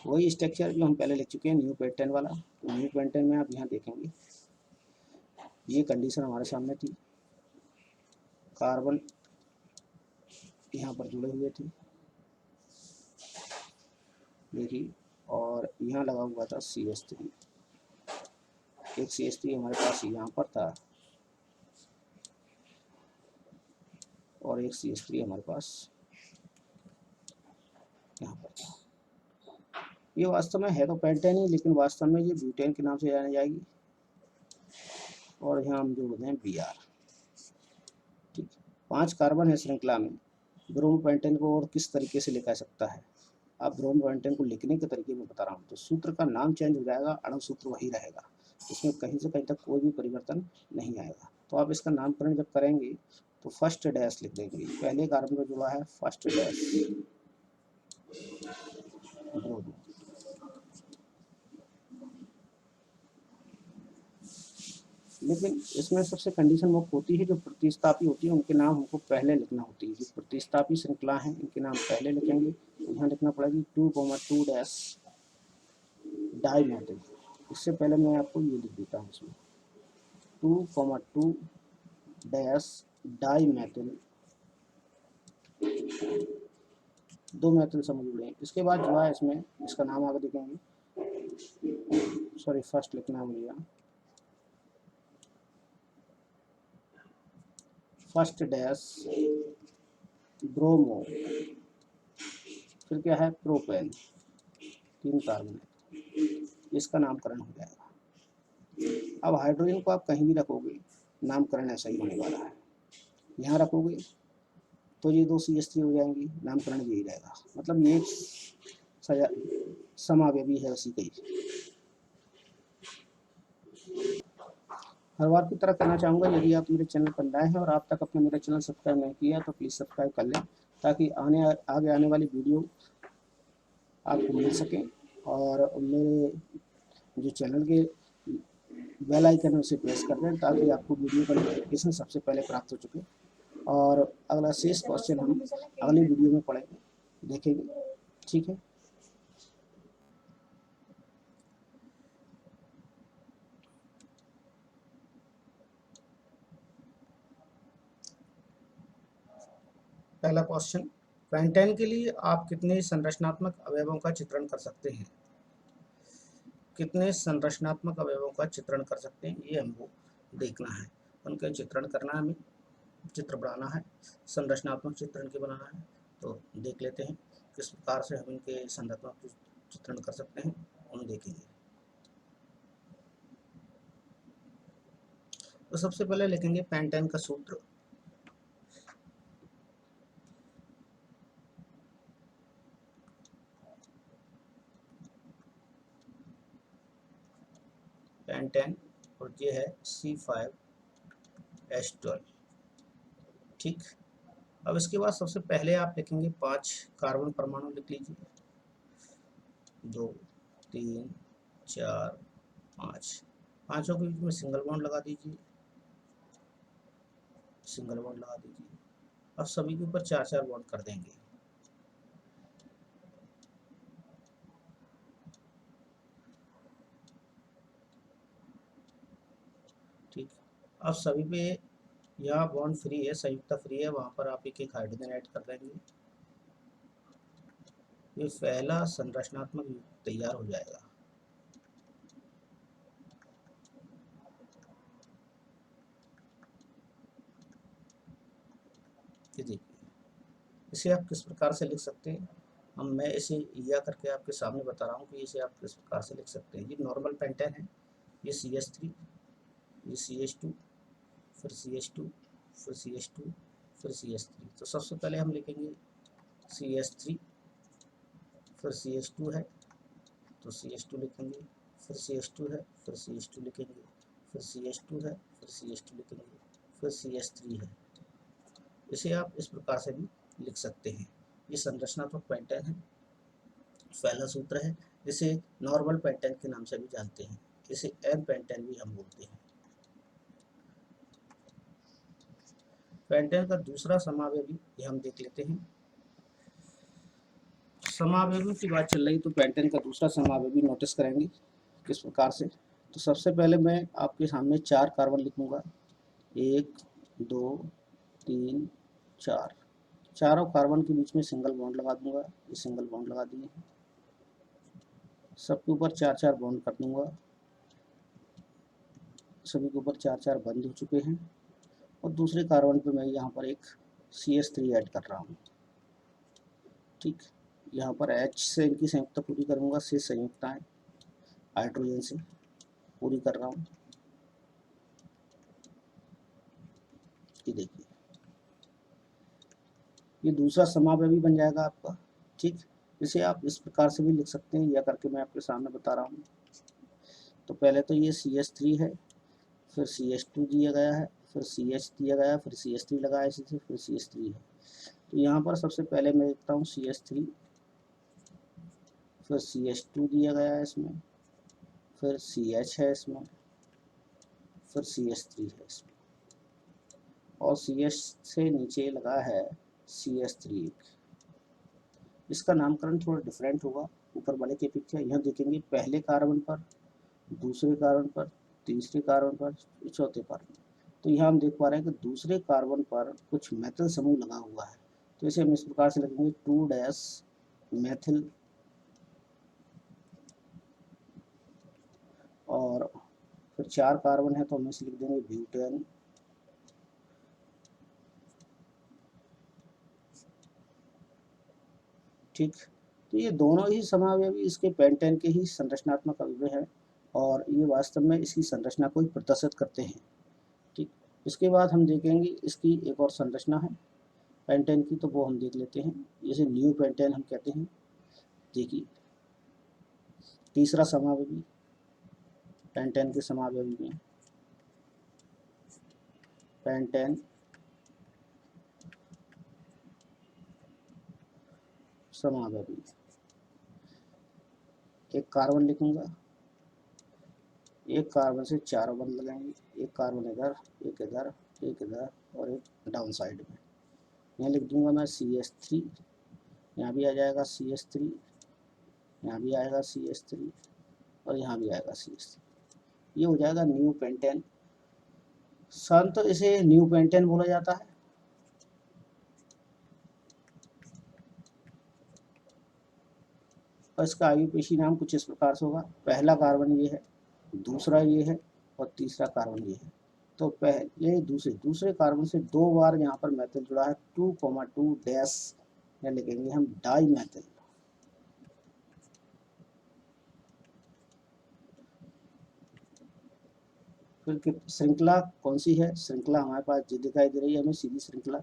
वही स्ट्रक्चर जो हम पहले लिख चुके हैं, न्यू पेंटेन वाला। तो न्यू पेंटेन में आप यहाँ देखेंगे ये कंडीशन हमारे सामने थी, कार्बन यहाँ पर जुड़े हुए थे देखिए, और यहाँ लगा हुआ था CH3, एक CH3 हमारे पास यहाँ पर था और एक CH3 हमारे पास यहाँ पर था। ये वास्तव में है तो पेंटेन ही, लेकिन वास्तव में ये ब्यूटेन के नाम से जानी जाएगी, और यहाँ हम जोड़ दें Br। ठीक, 5 कार्बन है श्रृंखला में। ब्रोमोपेंटेन को और किस तरीके से लिखा सकता है? अब ब्रोमोपेंटेन को लिखने के तरीके में बता रहा हूँ, तो सूत्र का नाम चेंज हो जाएगा, अणु सूत्र वही रहेगा, इसमें कहीं से कहीं तक कोई भी परिवर्तन नहीं आएगा। तो आप इसका नामकरण जब करेंगे तो फर्स्ट डैश लिख देंगे, पहले कार्बन में जुड़ा है फर्स्ट डैश ब्रोमो। लेकिन इसमें सबसे कंडीशन मुक्त होती है, जो प्रतिस्थापी होती है उनके नाम हमको पहले लिखना होती है। जो प्रतिस्थापी श्रृंखला है इनके नाम पहले लिखेंगे, तो यहाँ लिखना पड़ेगी 2,2 डैश डाईमेथिल। इससे पहले मैं आपको ये लिख देता हूँ, इसमें 2,2 डैश डाईमेथिल, 2 मैथिल समझ लें। इसके बाद जो है इसमें इसका नाम आगे लिखेंगे, सॉरी फर्स्ट लिखना है मुझे, फर्स्ट डैश ब्रोमो, फिर क्या है प्रोपेन, 3 कार्बन है। इसका नामकरण हो जाएगा। अब हाइड्रोजन को आप कहीं भी रखोगे नामकरण ऐसा ही होने वाला है। यहाँ रखोगे तो ये 2 CH3 हो जाएंगी, नामकरण भी यही रहेगा। मतलब ये समावयवी है उसी का ही। हर बार की तरह कहना चाहूँगा, यदि आप मेरे चैनल पर नए हैं और आप तक अपने मेरा चैनल सब्सक्राइब नहीं किया तो प्लीज़ सब्सक्राइब कर लें, ताकि आगे आने वाली वीडियो आपको मिल सके। और मेरे जो चैनल के बेल आइकन है उसे प्रेस कर दें, ताकि आपको वीडियो का नोटिफिकेशन सबसे पहले प्राप्त हो चुके। और अगला शेष क्वेश्चन हम अगली वीडियो में पढ़ेंगे, देखेंगे। ठीक है। पहला क्वेश्चन, पेंटेन के लिए आप कितने संरचनात्मक अवयवों का चित्रण कर सकते हैं? कितने संरचनात्मक अवयवों का चित्रण कर सकते हैं, ये हमको देखना है। उनका चित्रण करना है, हमें चित्र बनाना है, संरचनात्मक चित्रण के बनाना है। तो देख लेते हैं किस प्रकार से हम इनके संरचनात्मक चित्रण कर सकते हैं, हम देखेंगे। तो सबसे पहले लिखेंगे पेंटेन का सूत्र। पेंटेन और ये है C5H12। ठीक। अब इसके बाद सबसे पहले आप लिखेंगे 5 कार्बन परमाणु लिख लीजिए। 2 3 4 5, पांचों के बीच में सिंगल बॉन्ड लगा दीजिए, सिंगल बॉन्ड लगा दीजिए। अब सभी के ऊपर 4-4 बॉन्ड कर देंगे। ठीक। अब सभी पे यहाँ बॉन्ड फ्री है, संयुक्ता फ्री है, वहां पर आप एक एक हाइड्रोजन ऐड कर देंगे। ये पहला संरचनात्मक युग्म तैयार हो जाएगा। ये देखिए, इसे आप किस प्रकार से लिख सकते हैं, हम मैं इसे या करके आपके सामने बता रहा हूँ कि इसे आप किस प्रकार से लिख सकते हैं। ये नॉर्मल पेंटेन है, ये CH3, ये CH2, फिर CH2, फिर CH2, फिर CH3। तो सबसे पहले हम लिखेंगे CH3, फिर CH2 है तो CH2 लिखेंगे, फिर CH2 है, फिर CH2 लिखेंगे, फिर CH2 है, फिर CH2 लिखेंगे, फिर CH3 है। इसे आप इस प्रकार से भी लिख सकते हैं। ये संरचनात्मक पेंटेन है, पहला सूत्र है। इसे नॉर्मल पेंटेन के नाम से भी जानते हैं, इसे एन पेंटेन भी हम बोलते हैं। पेंटेन का दूसरा समावयवी ये हम देख लेते हैं। समावयवी की बात चल रही तो पेंटेन का दूसरा समावयवी नोटिस करेंगे किस प्रकार से। तो सबसे पहले मैं आपके सामने 4 कार्बन लिखूंगा, 1 2 3 4। चारों कार्बन के बीच में सिंगल बॉन्ड लगा दूंगा, ये सिंगल बॉन्ड लगा दिए। सबके ऊपर 4-4 बॉन्ड कर दूंगा, सभी के ऊपर 4-4 बंद हो चुके हैं। और दूसरे कार्बन पे मैं यहाँ पर एक CH3 ऐड कर रहा हूँ। ठीक। यहाँ पर H से इनकी संयुक्ता पूरी करूँगा, से संयुक्ताएं हाइड्रोजन से पूरी कर रहा हूँ। ये देखिए, ये दूसरा समावयवी बन जाएगा आपका। ठीक। इसे आप इस प्रकार से भी लिख सकते हैं, या करके मैं आपके सामने बता रहा हूँ। तो पहले तो ये CH3 है, फिर CH2 दिया गया है, फिर CH दिया गया है, फिर CH3 लगाया इसी से, फिर CH3 है। तो यहाँ पर सबसे पहले मैं लिखता हूँ CH3, फिर CH2 दिया गया है इसमें, फिर CH है इसमें, फिर CH3 है इसमें, और CH से नीचे लगा है CH3। इसका नामकरण थोड़ा डिफरेंट होगा ऊपर वाले की अपेक्षा। यहाँ देखेंगे पहले कार्बन पर, दूसरे कार्बन पर, तीसरे कार्बन पर, चौथे कार्बन। तो यहाँ हम देख पा रहे हैं कि दूसरे कार्बन पर कुछ मेथिल समूह लगा हुआ है। तो इसे हम इस प्रकार से लिखेंगे 2- मेथिल, और फिर 4 कार्बन है तो हम इसे लिख देंगे ब्यूटेन। ठीक। तो ये दोनों ही समावयवी इसके पेंटेन के ही संरचनात्मक अवयव है और ये वास्तव में इसकी संरचना को ही प्रदर्शित करते हैं। ठीक, इसके बाद हम देखेंगे इसकी एक और संरचना है पेंटेन की, तो वो हम देख लेते हैं। जैसे न्यू पेंटेन हम कहते हैं। देखिए तीसरा समावयवी पेंटेन के समावयवी में पेंटेन समावयवी, एक कार्बन लिखूंगा, एक कार्बन से चारों बंद लगाएंगे, एक कार्बन इधर, एक इधर, एक इधर और एक डाउन साइड में। यहाँ लिख दूंगा मैं CH3, यहाँ भी आ जाएगा CH3, यहाँ भी आएगा CH3 और यहाँ भी आएगा CH3। ये हो जाएगा न्यू पेंटेन। तो इसे न्यू पेंटेन बोला जाता है। और इसका आयुपेशी नाम कुछ इस प्रकार से होगा। पहला कार्बन ये है, दूसरा ये है और तीसरा कार्बन ये है। तो पहले दूसरे कार्बन से 2 बार यहाँ पर मेथल जुड़ा है, 2,2 डैश या लिखेंगे हम डाई मेथल। फिर श्रृंखला कौन सी है? श्रृंखला हमारे पास जो दिखाई दे रही है हमें सीधी श्रृंखला,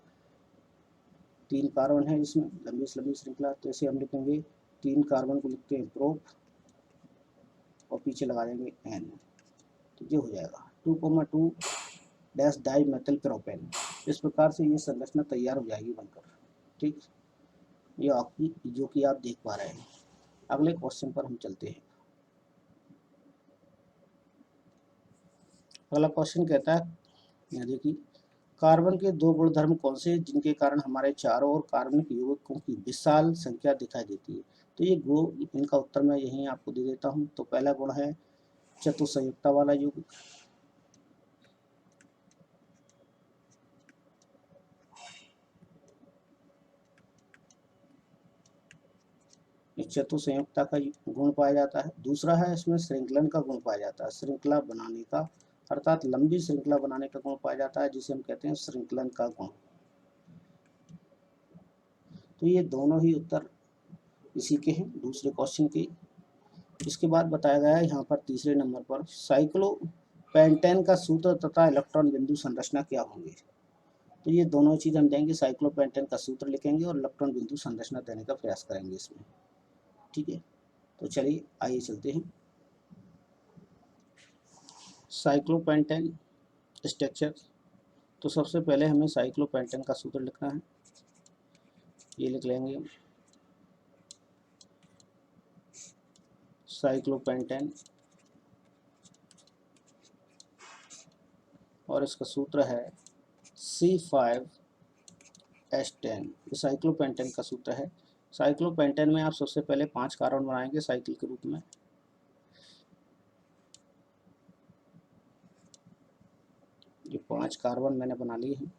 3 कार्बन है इसमें, लंबी लंबी श्रृंखला। तो इसे हम लिखेंगे 3 कार्बन को लिखते हैं प्रोप और पीछे लगा देंगे N। तो ये हो जाएगा 2,2 डैश डाई मेथल प्रोपेन। इस प्रकार से ये संरचना तैयार हो जाएगी बनकर। ठीक, ये आपकी जो कि आप देख पा रहे हैं। अगले क्वेश्चन पर हम चलते हैं। अगला क्वेश्चन कहता है, यहाँ देखिए, कार्बन के 2 गुणधर्म कौन से जिनके कारण हमारे चारों ओर कार्बनिक यौगिकों की विशाल संख्या दिखाई देती है? तो ये इनका उत्तर मैं यहीं आपको दे देता हूँ। तो पहला गुण है चतुसंयुक्ता वाला यौगिक, चतुसंयुक्ता का गुण पाया जाता है। दूसरा है इसमें श्रृंखलन का गुण पाया जाता है, श्रृंखला बनाने का, अर्थात लंबी श्रृंखला बनाने का गुण पाया जाता है, जिसे हम कहते हैं श्रृंखलन का गुण। तो ये दोनों ही उत्तर इसी के हैं, दूसरे क्वेश्चन के। इसके बाद बताया गया है यहाँ पर तीसरे नंबर पर, साइक्लोपेंटेन का सूत्र तथा इलेक्ट्रॉन बिंदु संरचना क्या होंगे? तो ये दोनों चीज हम देंगे, साइक्लोपेंटेन का सूत्र लिखेंगे और इलेक्ट्रॉन बिंदु संरचना देने का प्रयास करेंगे इसमें। ठीक है, तो चलिए आइए चलते हैं। Cyclopentane structure. तो सबसे पहले हमें साइक्लोपेंटेन का सूत्र लिखना है। ये लिख लेंगे, साइक्लोपेंटेन, और इसका सूत्र है C5H10। ये साइक्लोपेंटेन का सूत्र है। साइक्लोपेंटेन में आप सबसे पहले 5 कार्बन बनाएंगे साइकिल के रूप में। ये 5 कार्बन मैंने बना लिए हैं।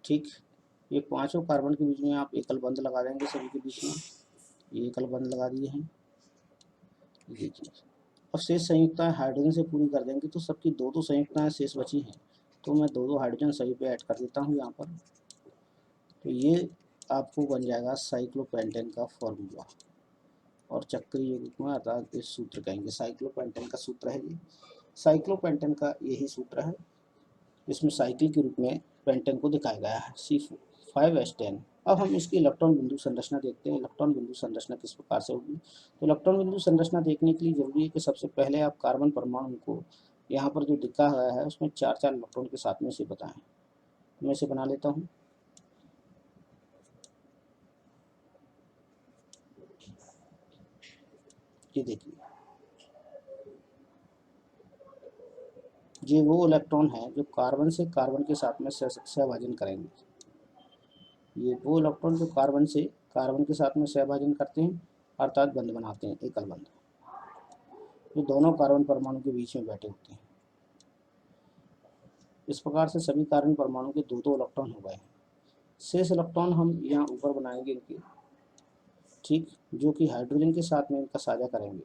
ठीक, ये पांचों कार्बन के बीच में आप एकल बंध लगा देंगे, सभी के बीच में ये एकल बंध लगा दिए हैं। देखिए, अब शेष संयुक्ताएं हाइड्रोजन से पूरी कर देंगे, तो सबकी 2-2 संयुक्ताएं शेष बची हैं, तो मैं 2-2 हाइड्रोजन सभी पे ऐड कर देता हूँ यहाँ पर। तो ये आपको बन जाएगा साइक्लोपेंटेन का फॉर्मूला, और चक्रीय यौगिक में अर्थात इस सूत्र कहेंगे, साइक्लोपेंटेन का सूत्र है ये। साइक्लोपेंटेन का यही सूत्र है, इसमें साइकिल के रूप में पेंटेन को दिखाया गया है, C5H10। अब हम इसकी इलेक्ट्रॉन बिंदु संरचना देखते हैं। इलेक्ट्रॉन बिंदु संरचना किस प्रकार से होगी? तो इलेक्ट्रॉन बिंदु संरचना देखने के लिए जरूरी है कि सबसे पहले आप कार्बन परमाणु को यहाँ पर जो दिखा गया है उसमें 4-4 इलेक्ट्रॉन के साथ में से बताएं। मैं इसे बना लेता हूँ। ये देखिए, ये वो इलेक्ट्रॉन है जो कार्बन से कार्बन के साथ में सहभाजन करेंगे। ये वो इलेक्ट्रॉन जो कार्बन से कार्बन के साथ में सहभाजन करते हैं, अर्थात बंध बनाते हैं, एकल बंध, जो दोनों कार्बन परमाणु के बीच में बैठे होते हैं। इस प्रकार से सभी कार्बन परमाणु के 2-2 इलेक्ट्रॉन हो गए। शेष इलेक्ट्रॉन हम यहाँ ऊपर बनाएंगे इनके, ठीक, जो कि हाइड्रोजन के साथ में इनका साझा करेंगे।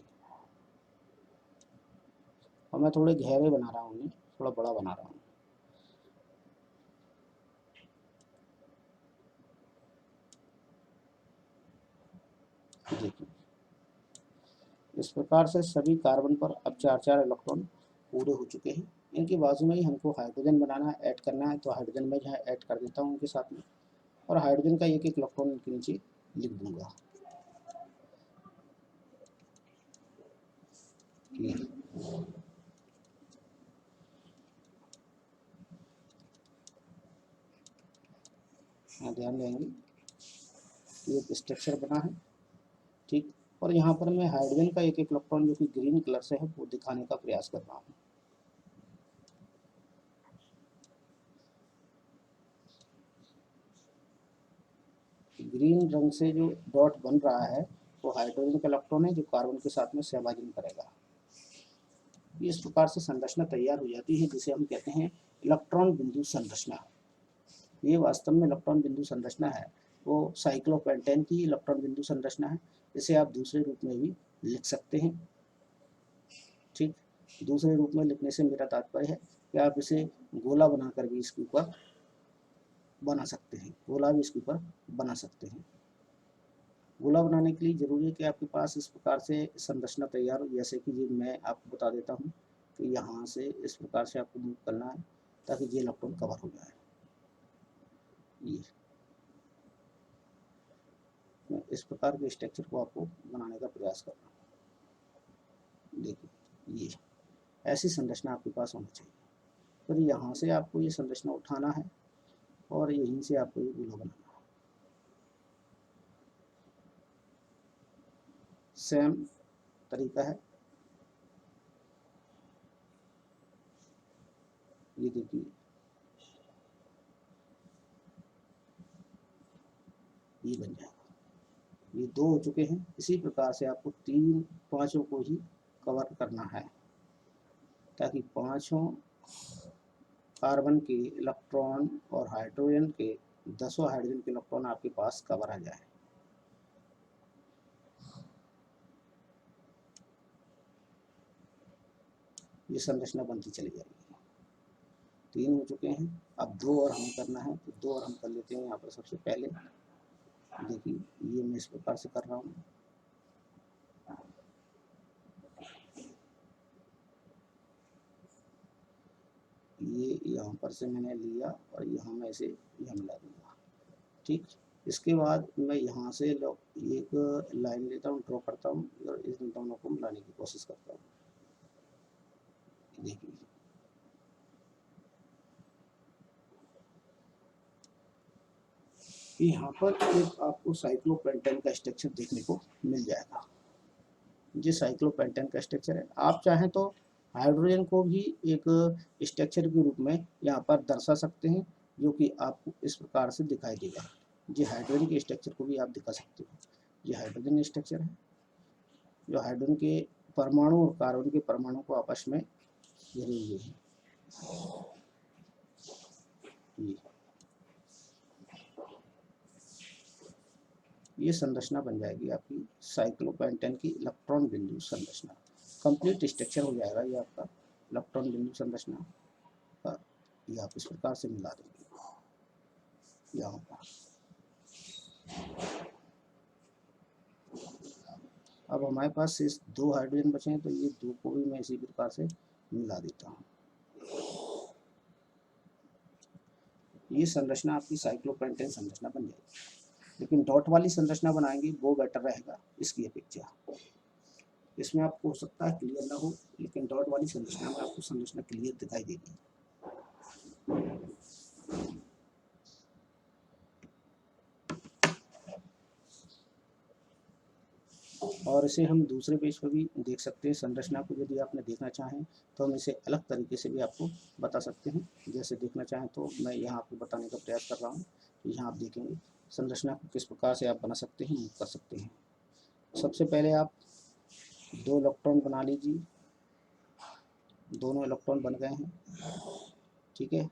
और मैं थोड़े गहरे बना रहा हूँ, इन्हें थोड़ा बड़ा बना रहा हूँ। देखिए इस प्रकार से सभी कार्बन पर अब 4-4 इलेक्ट्रॉन पूरे हो चुके हैं। इनके बाजू में ही हमको हाइड्रोजन बनाना है, ऐड करना है, तो हाइड्रोजन में जो है ऐड कर देता हूँ उनके साथ में, और हाइड्रोजन का एक एक इलेक्ट्रॉन इनके नीचे लिख दूंगा। हाँ, ध्यान देंगे ये एक स्ट्रक्चर बना है, ठीक। और यहाँ पर मैं हाइड्रोजन का एक एक इलेक्ट्रॉन जो कि ग्रीन कलर से है वो दिखाने का प्रयास कर रहा हूँ। ग्रीन रंग से जो डॉट बन रहा है वो हाइड्रोजन का इलेक्ट्रॉन है जो कार्बन के साथ में सहभाजन करेगा। इस प्रकार से संरचना तैयार हो जाती है जिसे हम कहते हैं इलेक्ट्रॉन बिंदु संरचना। ये वास्तव में इलेक्ट्रॉन बिंदु संरचना है, वो साइक्लोपेंटेन की इलेक्ट्रॉन बिंदु संरचना है। इसे आप दूसरे रूप में भी लिख सकते हैं, ठीक। दूसरे रूप में लिखने से मेरा तात्पर्य है कि आप इसे गोला बनाकर भी इसके ऊपर बना सकते हैं, गोला भी इसके ऊपर बना सकते हैं। गोला बनाने के लिए जरूरी है कि आपके पास इस प्रकार से संरचना तैयार हो, जैसे कि ये मैं आपको बता देता हूँ कि यहाँ से इस प्रकार से आपको मूव करना है ताकि ये इलेक्ट्रॉन कवर हो जाए। ये मैं इस प्रकार के स्ट्रक्चर को आपको बनाने का प्रयास कर रहा हूँ। देखिए ये ऐसी संरचना आपके पास होनी चाहिए। फिर यहाँ से आपको ये संरचना उठाना है और यहीं से आपको ये गोला बनाना है। सेम तरीका है। ये देखिए ये बन जाएगा। ये दो हो चुके हैं। इसी प्रकार से आपको तीन पांचों को ही कवर करना है ताकि पांचों कार्बन के इलेक्ट्रॉन और हाइड्रोजन के 10 हाइड्रोजन के इलेक्ट्रॉन आपके पास कवर आ जाए। ये संरचना बनती चली जाएगी। तीन हो चुके हैं, अब दो और हमें करना है, तो दो और हम कर लेते हैं। यहाँ पर सबसे पहले देखिए ये मैं इस प्रकार से कर रहा हूँ। ये यहाँ पर से मैंने लिया और यहाँ मैं इसे यहाँ मिला दूंगा, ठीक। इसके बाद मैं यहाँ से एक लाइन लेता हूँ, ड्रॉ करता हूँ और इन दोनों को मिलाने की कोशिश करता हूँ। देखिए यहाँ पर एक आपको साइक्लोपेंटेन का स्ट्रक्चर देखने को मिल जाएगा। ये साइक्लोपेंटेन का स्ट्रक्चर है। आप चाहें तो हाइड्रोजन को भी एक स्ट्रक्चर के रूप में यहाँ पर दर्शा सकते हैं, जो कि आपको इस प्रकार से दिखाई देगा। ये हाइड्रोजन के स्ट्रक्चर को भी आप दिखा सकते हो। ये हाइड्रोजन स्ट्रक्चर है जो हाइड्रोजन के परमाणु और कार्बन के परमाणु को आपस में घिरे हुए हैं। ये संरचना बन जाएगी आपकी साइक्लोपेंटेन की इलेक्ट्रॉन बिंदु संरचना। कंप्लीट स्ट्रक्चर हो जाएगा ये आपका इलेक्ट्रॉन बिंदु संरचना का। ये आप इस प्रकार से मिला देंगे यहाँ पर। अब हमारे पास शेष दो हाइड्रोजन बचे हैं, तो ये दो को भी मैं इसी प्रकार से मिला देता हूँ। ये संरचना आपकी साइक्लोपेंटेन संरचना बन जाएगी। लेकिन डॉट वाली संरचना बनाएंगे वो बेटर रहेगा इसकी अपेक्षा। इसमें आपको हो सकता है क्लियर ना हो, लेकिन डॉट वाली संरचना में आपको संरचना क्लियर दिखाई देगी। और इसे हम दूसरे पेज पर भी देख सकते हैं। संरचना को यदि आपने देखना चाहें तो हम इसे अलग तरीके से भी आपको बता सकते हैं। जैसे देखना चाहें तो मैं यहाँ आपको बताने का प्रयास कर रहा हूँ। यहाँ आप देखेंगे संरचना को किस प्रकार से आप बना सकते हैं, मूव कर सकते हैं। सबसे पहले आप दो इलेक्ट्रॉन बना लीजिए। दोनों इलेक्ट्रॉन बन गए हैं, ठीक है।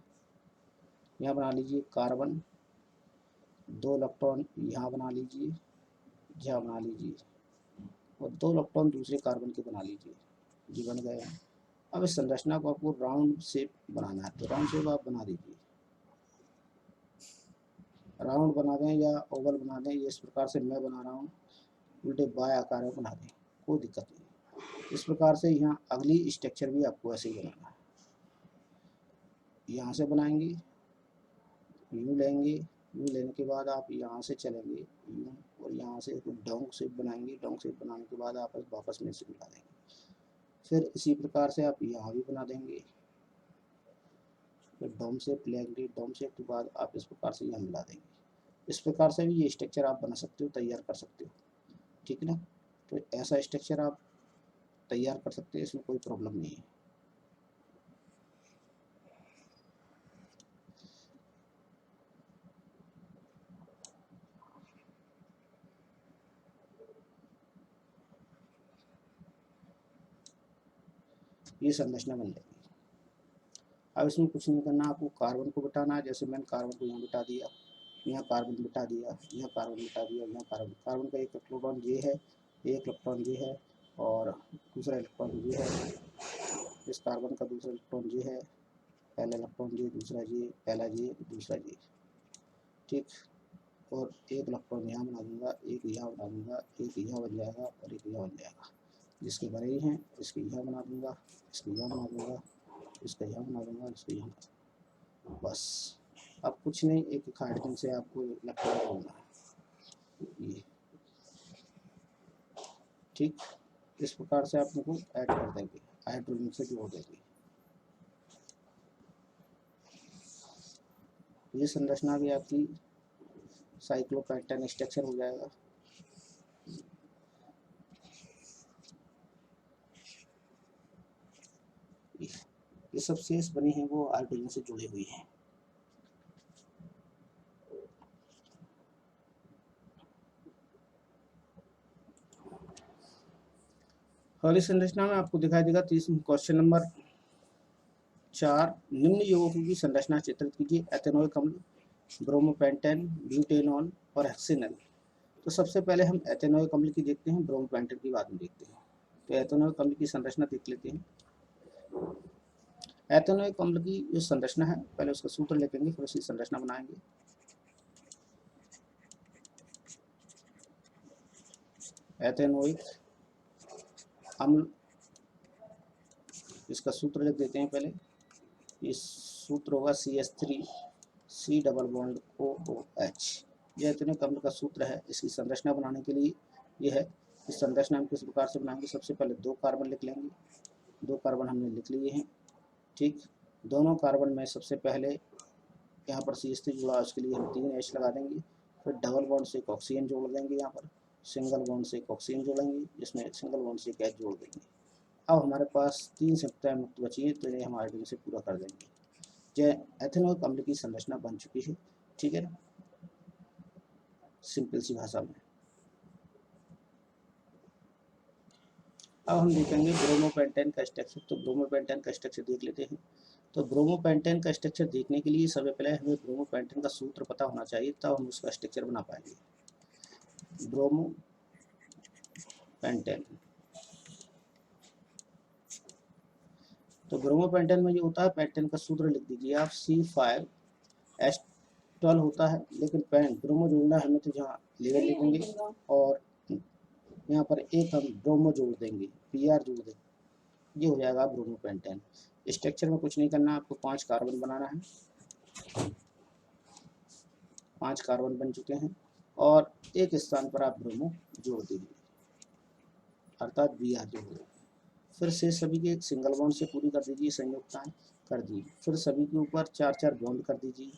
यहाँ बना लीजिए कार्बन, दो इलेक्ट्रॉन यहाँ बना लीजिए, यहाँ बना लीजिए, और दो इलेक्ट्रॉन दूसरे कार्बन के बना लीजिए। ये बन गए हैं। अब इस संरचना को आपको राउंड शेप बनाना है, तो राउंड शेप आप बना दीजिए। राउंड बना दें या ओवल बना दें, ये इस प्रकार से मैं बना रहा हूँ। उल्टे बाय आकार में बना दें, कोई दिक्कत नहीं। इस प्रकार से यहाँ अगली स्ट्रक्चर भी आपको ऐसे ही बनाना है। यहाँ से बनाएंगे, यूँ लेंगे, यूँ लेने के बाद आप यहाँ से चलेंगे यूँ, और यहाँ से डाउन शेप बनाएंगे। डाउन शेप बनाने के बाद आप वापस में से मिला देंगे। फिर इसी प्रकार से आप यहाँ भी बना देंगे। फिर डाउन शेप लेंगे, डाउन शेप के बाद आप इस प्रकार से यहाँ मिला देंगे। इस प्रकार से भी ये स्ट्रक्चर आप बना सकते हो, तैयार कर सकते हो, ठीक है ना। तो ऐसा स्ट्रक्चर आप तैयार कर सकते हैं, इसमें कोई प्रॉब्लम नहीं है। ये संरचना बन जाएगी। अब इसमें कुछ नहीं करना, आपको कार्बन को बिठाना है। जैसे मैंने कार्बन को यहाँ बिठा दिया, यहाँ कार्बन बिठा दिया, यहाँ कार्बन बिठा दिया, यहाँ कार्बन। कार्बन का एक इलेक्ट्रॉन ये है, एक इलेक्ट्रॉन ये है, और दूसरा इलेक्ट्रॉन ये है। इस कार्बन का दूसरा इलेक्ट्रॉन ये है, पहला इलेक्ट्रॉन ये, दूसरा ये, पहला ये, दूसरा ये, ठीक। और एक इलेक्ट्रॉन यहाँ बना दूंगा, एक यहाँ बना दूंगा, एक यहाँ बन जाएगा और एक यहाँ बन जाएगा। जिसके बने ही हैं इसके यहाँ बना दूंगा, इसके यहाँ बना दूंगा, इसका यहाँ बना दूंगा, इसको यहाँ, बस। अब कुछ नहीं, एक हाइड्रोजन से आपको इलेक्ट्रॉन जोड़ना है, ये ठीक। इस प्रकार से आप इनको ऐड कर देंगे, हाइड्रोजन से जोड़ देंगे। ये संरचना भी आपकी साइक्लोपेंटेन स्ट्रक्चर हो जाएगा। ये सब शेष बनी हैं वो हाइड्रोजन से जुड़ी हुई हैं। अगली संरचना में आपको दिखाई देगा क्वेश्चन नंबर 4, निम्न यौगिकों की संरचना चित्रित कीजिए। एथेनोइक अम्ल, ब्रोमोपेंटेन, ब्यूटेनॉल और हेक्सेनल। तो सबसे पहले हम एथेनोइक अम्ल की देखते हैं, ब्रोमोपेंटेन की बाद में देखते हैं। तो एथेनोइक अम्ल की संरचना देख लेते हैं। एथेनोइक अम्ल की जो संरचना है, पहले उसका सूत्र लिखेंगे, फिर उसकी संरचना बनाएंगे। एथेनोइक अम्ल, इसका सूत्र लिख देते हैं पहले। इस सूत्र होगा CH3 C double bond OOH। यह एथेनोइक अम्ल का सूत्र है। इसकी संरचना बनाने के लिए यह है। इस संरचना हम किस प्रकार से बनाएंगे, सबसे पहले 2 कार्बन लिख लेंगे। 2 कार्बन हमने लिख लिए हैं, ठीक। दोनों कार्बन में सबसे पहले यहाँ पर CH3 जुड़ा, उसके लिए हम 3 H लगा देंगे। फिर डबल बॉन्ड से एक ऑक्सीजन जोड़ देंगे, यहाँ पर सिंगल बॉन्ड से एक ऑक्सीजन जोड़ेंगे, जिसमें सिंगल बॉन्ड से एक H जोड़ देंगे। अब हमारे पास 3 संयुक्ताएं मुक्त बची हैं, तो इन्हें हम हाइड्रोजन से पूरा कर देंगे। यह एथेनोइक अम्ल की संरचना बन चुकी है, ठीक है ना, सिंपल सी भाषा में। अब हम देखेंगे ब्रोमोपेंटेन का स्ट्रक्चर। तो ब्रोमोपेंटेन का स्ट्रक्चर देख लेते हैं। तो ब्रोमोपेंटेन का स्ट्रक्चर देखने के लिए सबसे पहले हमें ब्रोमोपेंटेन का सूत्र पता होना चाहिए, तब हम उसका स्ट्रक्चर बना पाएंगे। ब्रोमोपेंटेन, तो ब्रोमोपेंटेन में ये होता है, पेंटेन का सूत्र लिख दीजिए आप, C5H12 होता है। लेकिन ब्रोमो जोड़ना हमें, तो यहाँ लेवल लिखेंगे और यहाँ पर एक हम ब्रोमो जोड़ देंगे, Br जोड़ देंगे, ये हो जाएगा ब्रोमोपेंटेन। स्ट्रक्चर में कुछ नहीं करना, आपको 5 कार्बन बनाना है। 5 कार्बन बन चुके हैं और एक स्थान पर आप ब्रोमो जोड़ दीजिए, अर्थात Br जोड़ दीजिए। फिर से सभी के सिंगल बॉन्ड से पूरी कर दीजिए, संयुक्ताएं कर दी। फिर सभी के ऊपर 4-4 बॉन्ड कर दीजिए,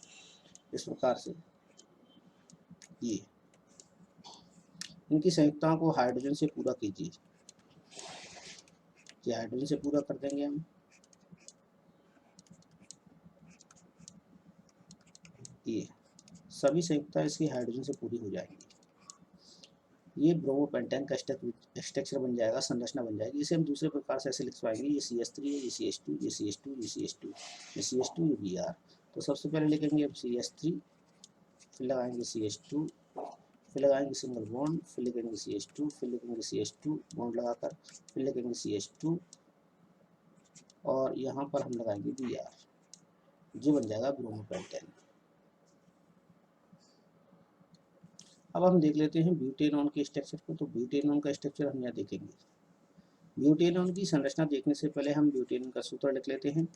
इस प्रकार से। ये इनकी संयुक्ताओं को हाइड्रोजन से पूरा कीजिए। ये हाइड्रोजन से पूरा कर देंगे हम। ये सभी संयुक्ताएं इसकी हाइड्रोजन से पूरी हो जाएंगी। ये ब्रोमोपेंटेन का स्ट्रक्चर बन जाएगा, संरचना बन जाएगी। इसे हम दूसरे प्रकार से ऐसे लिख पाएंगे, ये CH3 है, ये CH2, ये CH2, ये CH2, ये CH2, ये Br। तो सबसे पहले लिखेंगे अब CH3, फिर लगाएंगे CH2, फिर लगाएंगे सिंगल बॉन्ड, फिर लिखेंगे CH2, फिर लिखेंगे CH2 बॉन्ड लगाकर, फिर लिखेंगे CH2 और यहाँ पर हम लगाएंगे Br। ये बन जाएगा ब्रोमोपेंटेन। अब हम देख लेते हैं ब्यूटेनॉन के स्ट्रक्चर को। तो ब्यूटेनॉन का स्ट्रक्चर हम यहाँ देखेंगे। ब्यूटेनॉन की संरचना देखने से पहले हम ब्यूटेनॉन का सूत्र लिख लेते हैं।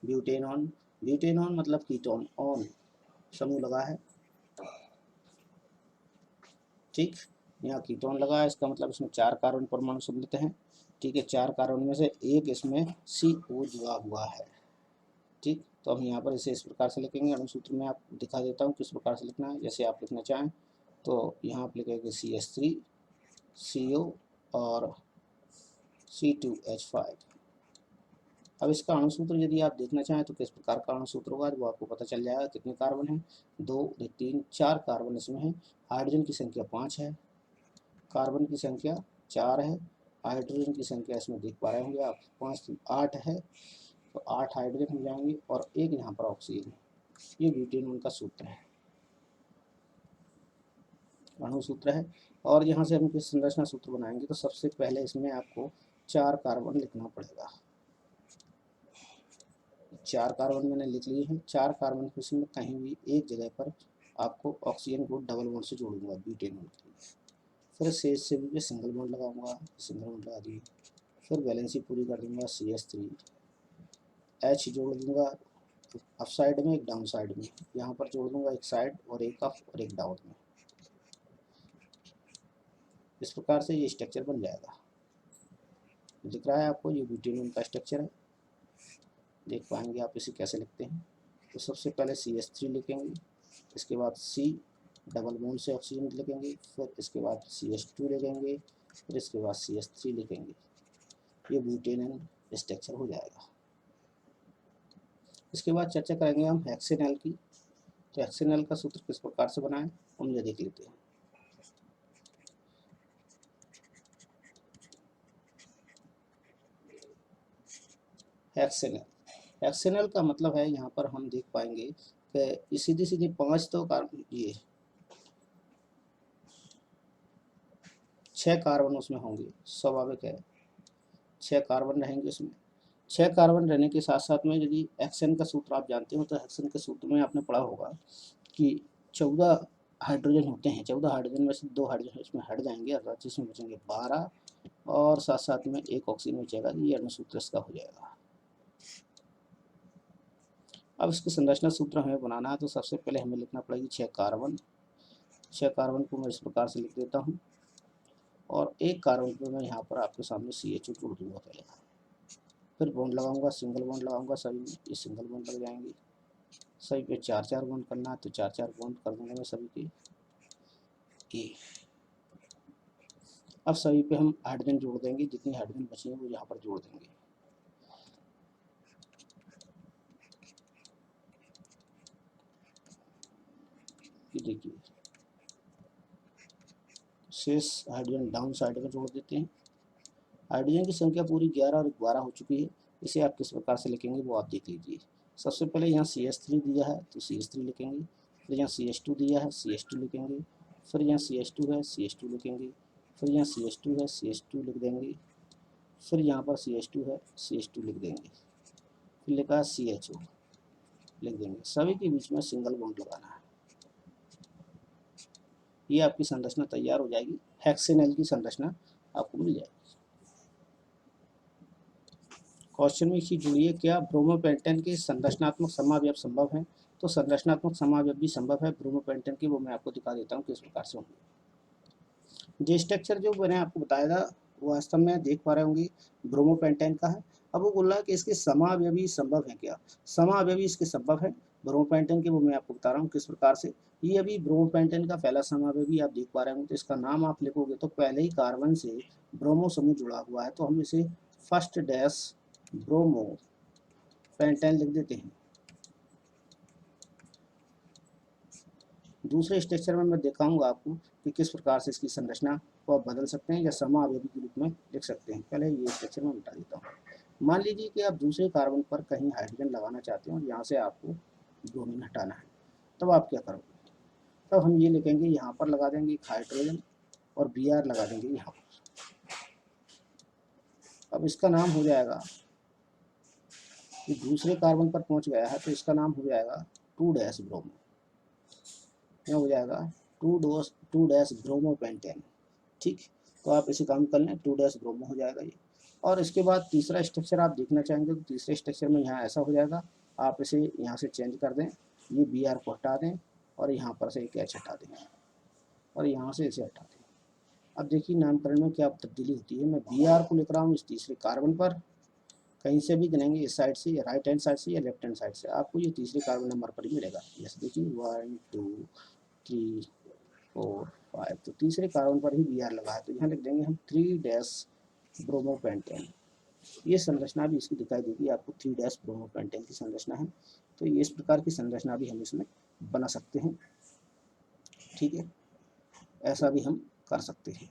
ब्यूटेनॉन, ब्यूटेनॉन मतलब कीटोन, ऑन समूह लगा है, ठीक। यहाँ कीटोन लगा है, इसका मतलब इसमें 4 कार्बन परमाणु सम्मिलित हैं, ठीक है। 4 कार्बन में से एक इसमें CO जुड़ा हुआ है, ठीक। तो हम यहाँ पर इसे इस प्रकार से लिखेंगे। अणुसूत्र में आपको दिखा देता हूँ किस प्रकार से लिखना है। जैसे आप लिखना चाहें तो यहाँ आप लिखेंगे CH3 CO और C2H5। अब इसका अणुसूत्र यदि आप देखना चाहें तो किस प्रकार का अणुसूत्र होगा वो आपको पता चल जाएगा। कितने कार्बन हैं, 2 3 4 कार्बन इसमें है। हाइड्रोजन की संख्या 5 है, कार्बन की संख्या 4 है, हाइड्रोजन की संख्या इसमें देख पा रहे होंगे आप 5 8 है। तो 8 हाइड्रोजन हो जाएंगे और एक यहाँ पर ऑक्सीजन। ये ब्यूटेनॉन का सूत्र है, अणुसूत्र है। और यहाँ से हम किस संरचना सूत्र बनाएंगे तो सबसे पहले इसमें आपको 4 कार्बन लिखना पड़ेगा। 4 कार्बन मैंने लिख लिए हैं। 4 कार्बन को इसमें कहीं भी एक जगह पर आपको ऑक्सीजन को डबल बॉन्ड से जोड़ूंगा ब्यूटेनॉन के लिए। फिर शेष से भी मैं सिंगल बॉन्ड लगाऊंगा, सिंगल बॉन्ड लगा दिए। फिर बैलेंसी पूरी कर दूंगा, CH3 H जोड़ दूंगा अप साइड में, एक डाउन साइड में। यहाँ पर जोड़ दूंगा एक साइड और एक अप और एक डाउन में। इस प्रकार से ये स्ट्रक्चर बन जाएगा। दिख रहा है आपको, ये ब्यूटेनॉन का स्ट्रक्चर है। देख पाएंगे आप इसे कैसे लिखते हैं। तो सबसे पहले CH3 लिखेंगे, इसके बाद C डबल बॉन्ड से ऑक्सीजन लिखेंगे, फिर इसके बाद CH2 लिखेंगे, फिर इसके बाद CH3 लिखेंगे। ये ब्यूटेनॉन स्ट्रक्चर हो जाएगा। इसके बाद चर्चा करेंगे हम हेक्सेनल की। तो हेक्सेनल का सूत्र किस प्रकार से बनाएं हम ये देख लेते हैं। हेक्सेनल, हेक्सेनल का मतलब है, यहाँ पर हम देख पाएंगे कि सीधी सीधी 5 तो कार्बन, ये 6 कार्बन उसमें होंगे, स्वाभाविक है 6 कार्बन रहेंगे उसमें। 6 कार्बन रहने के साथ साथ में यदि हेक्सेन का सूत्र आप जानते हो तो हेक्सेन के सूत्र में आपने पढ़ा होगा कि 14 हाइड्रोजन होते हैं। 14 हाइड्रोजन में से 2 हाइड्रोजन इसमें हट जाएंगे, अर्थात इसमें बचेंगे 12 और साथ साथ में एक ऑक्सीजन बचेगा। ये अणुसूत्र इसका हो जाएगा। अब इसकी संरचना सूत्र हमें बनाना है तो सबसे पहले हमें लिखना पड़ेगी 6 कार्बन। 6 कार्बन को मैं इस प्रकार से लिख देता हूँ और एक कार्बन पे मैं यहाँ पर आपके सामने CH जोड़ दूंगा पहले। फिर बॉन्ड लगाऊंगा, सिंगल बॉन्ड लगाऊंगा, सभी में ये सिंगल बॉन्ड लग जाएंगे। सभी पे 4 बॉन्ड करना है तो 4 बॉन्ड कर दूंगा मैं सभी के। अब सभी पे हम हाइड्रोजन जोड़ देंगे, जितनी हाइड्रोजन बची है वो यहाँ पर जोड़ देंगे। ये देखिए शेष हाइड्रोजन डाउन साइड में जोड़ देते हैं। हाइड्रोजन की संख्या पूरी 11 और 12 हो चुकी है। इसे आप किस प्रकार से लिखेंगे वो आप देख लीजिए। सबसे पहले यहाँ CH3 दिया है तो CH3 लिखेंगे, फिर यहाँ CH2 दिया है CH2 लिखेंगे, फिर यहाँ CH2 है CH2 लिखेंगे, फिर यहाँ CH2 है CH2 लिख देंगे, फिर यहाँ पर CH2 है CH2 लिख देंगे, फिर लिखा है CHO लिख देंगे। सभी के बीच में सिंगल बॉन्ड लगाना है। ये आपकी संरचना तैयार हो जाएगी। हेक्सेनल की संरचना आपको मिल जाएगी। क्वेश्चन में इसी जुड़िए, क्या ब्रोमोपेंटेन के संरचनात्मक समावयव संभव है? तो संरचनात्मक समावयव भी संभव है ब्रोमोपेंटेन के, वो मैं आपको दिखा देता हूँ किस प्रकार से होंगे। जो स्ट्रक्चर जो मैंने आपको बताया था वो वास्तव में देख पा रहे होंगे ब्रोमोपेंटेन का है। अब वो बोल रहा है कि इसके समावयवी संभव है क्या? समावयवी इसके संभव है ब्रोमोपेंटेन के, वो मैं आपको बता रहा हूँ किस प्रकार से। ये अभी ब्रोमोपेंटेन का पहला समावयवी आप देख पा रहे होंगे। तो इसका नाम आप लिखोगे तो पहले ही कार्बन से ब्रोमो समूह जुड़ा हुआ है, तो हम इसे फर्स्ट डैश ब्रोमो पेंटेन लिख देते हैं। दूसरे स्ट्रक्चर में मैं दिखाऊंगा आपको कि किस प्रकार से इसकी संरचना को आप बदल सकते हैं या समावयवी के रूप में लिख सकते हैं। पहले ये स्ट्रक्चर में बता देता हूँ। मान लीजिए कि आप दूसरे कार्बन पर कहीं हाइड्रोजन लगाना चाहते हैं और यहाँ से आपको ब्रोमीन हटाना है, तब आप क्या करोगे? तब हम ये लिखेंगे, यहाँ पर लगा देंगे एक हाइड्रोजन और Br लगा देंगे यहाँ पर। अब इसका नाम हो जाएगा, ये दूसरे कार्बन पर पहुंच गया है तो इसका नाम हो जाएगा 2 ब्रोमो, क्या हो जाएगा 2 ब्रोमोपेंटेन। ठीक, तो आप इसे काउंट कर लें, 2 ब्रोमो हो जाएगा ये। और इसके बाद तीसरा स्ट्रक्चर आप देखना चाहेंगे तो तीसरे स्ट्रक्चर में यहाँ ऐसा हो जाएगा, आप इसे यहाँ से चेंज कर दें, ये बी आर को हटा दें और यहाँ पर से एक एच हटा दें और यहाँ से इसे हटा दें। अब देखिए नामकरण में क्या तब्दीली होती है। मैं बी आर को लिख रहा हूँ इस तीसरे कार्बन पर, कहीं से भी गिनेंगे, इस साइड से या राइट हैंड साइड से या लेफ्ट हैंड साइड से, आपको ये तीसरे कार्बन नंबर पर ही मिलेगा। जैसे देखिए 1 2 3 4 5, तो तीसरे कार्बन पर ही बी आर लगा है, तो यहाँ लिख देंगे हम 3 ब्रोमोपेंटेन। ये संरचना भी इसकी दिखाई देगी आपको, 3 ब्रोमोपेंटेन की संरचना है। तो ये इस प्रकार की संरचना भी हम इसमें बना सकते हैं। ठीक है, ऐसा भी हम कर सकते हैं।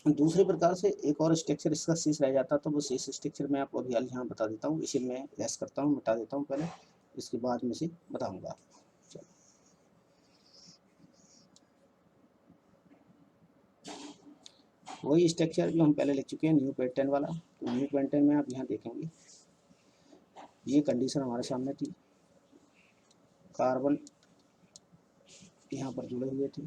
दूसरे प्रकार से एक और स्ट्रक्चर इसका शेष रह जाता, तो वो शेष स्ट्रक्चर मैं आपको अभी यहाँ बता देता हूँ। इसे मैं लेस करता हूँ, मिटा देता हूँ पहले, इसके बाद में इसे बताऊँगा। वही स्ट्रक्चर जो हम पहले लिख चुके हैं, न्यू पेंटेन वाला। तो न्यू पेंटेन में आप यहाँ देखेंगे, ये कंडीशन हमारे सामने थी, कार्बन यहाँ पर जुड़े हुए थे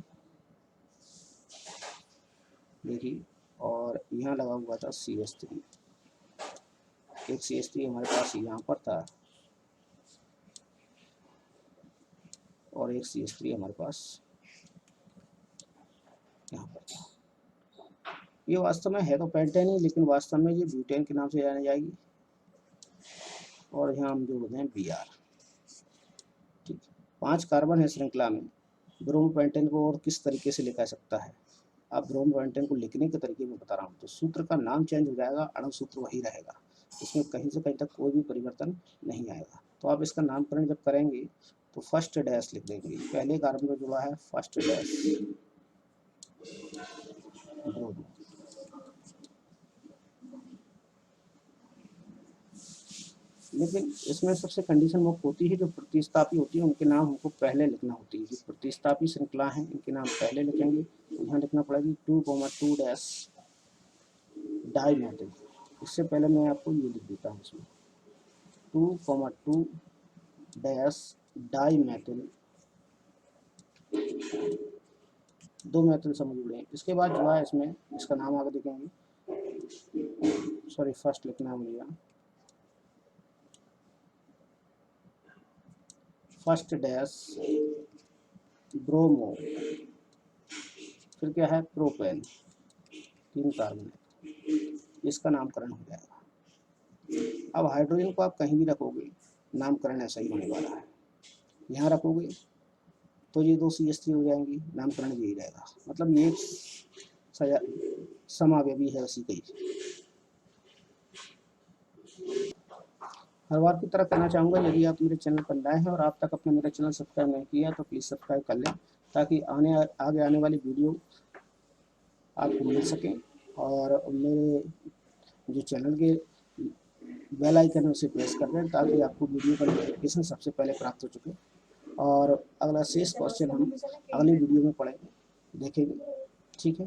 देखिए, और यहाँ लगा हुआ था CH3, एक CH3 हमारे पास यहाँ पर था और एक CH3 हमारे पास यहाँ पर था। ये वास्तव में है तो पेंटेन ही, लेकिन वास्तव में ये ब्यूटेन के नाम से जानी जाएगी। और यहाँ हम जोड़ दें Br। ठीक, 5 कार्बन है श्रृंखला में। ब्रोमोपेंटेन को और किस तरीके से लिखा सकता है, आप ब्रोमोपेंटेन को लिखने के तरीके में बता रहा हूँ। तो सूत्र का नाम चेंज हो जाएगा, अणु सूत्र वही रहेगा, इसमें कहीं से कहीं तक कोई भी परिवर्तन नहीं आएगा। तो आप इसका नामकरण जब करेंगे तो फर्स्ट डैश लिख देंगे, पहले कार्बन में जुड़ा है फर्स्ट डैश ब्रोमो। लेकिन इसमें सबसे कंडीशन मुख्य होती है, जो प्रतिस्थापी होती है उनके नाम हमको पहले लिखना होती है। जो प्रतिस्थापी श्रृंखला है इनके नाम पहले लिखेंगे, तो यहाँ लिखना पड़ेगी 2,2 डाइमेथिल। इससे पहले मैं आपको ये लिख देता हूँ, इसमें 2,2 डाइमेथिल, 2 मैथिल समझ जुड़े। इसके बाद जो है इसमें इसका नाम आगे देखेंगे, सॉरी फर्स्ट लिखना है मुझे, फर्स्ट डैश ब्रोमो, फिर क्या है प्रोपेन, 3 कार्बन है, इसका नामकरण हो जाएगा। अब हाइड्रोजन को आप कहीं भी रखोगे, नामकरण ऐसा ही होने वाला है। यहाँ रखोगे तो ये 2 CH3 हो जाएंगी, नामकरण यही रहेगा। मतलब ये समावयवी है उसी का। हर बार की तरह कहना चाहूँगा, यदि आप मेरे चैनल पर नए हैं और आप तक अपने मेरा चैनल सब्सक्राइब नहीं किया तो प्लीज़ सब्सक्राइब कर लें, ताकि आगे आने वाली वीडियो आपको मिल सके। और मेरे जो चैनल के बेल आइकन है उसे प्रेस कर दें, ताकि आपको वीडियो का नोटिफिकेशन सबसे पहले प्राप्त हो चुके। और अगला शेष क्वेश्चन हम अगली वीडियो में पढ़ेंगे, देखेंगे। ठीक है।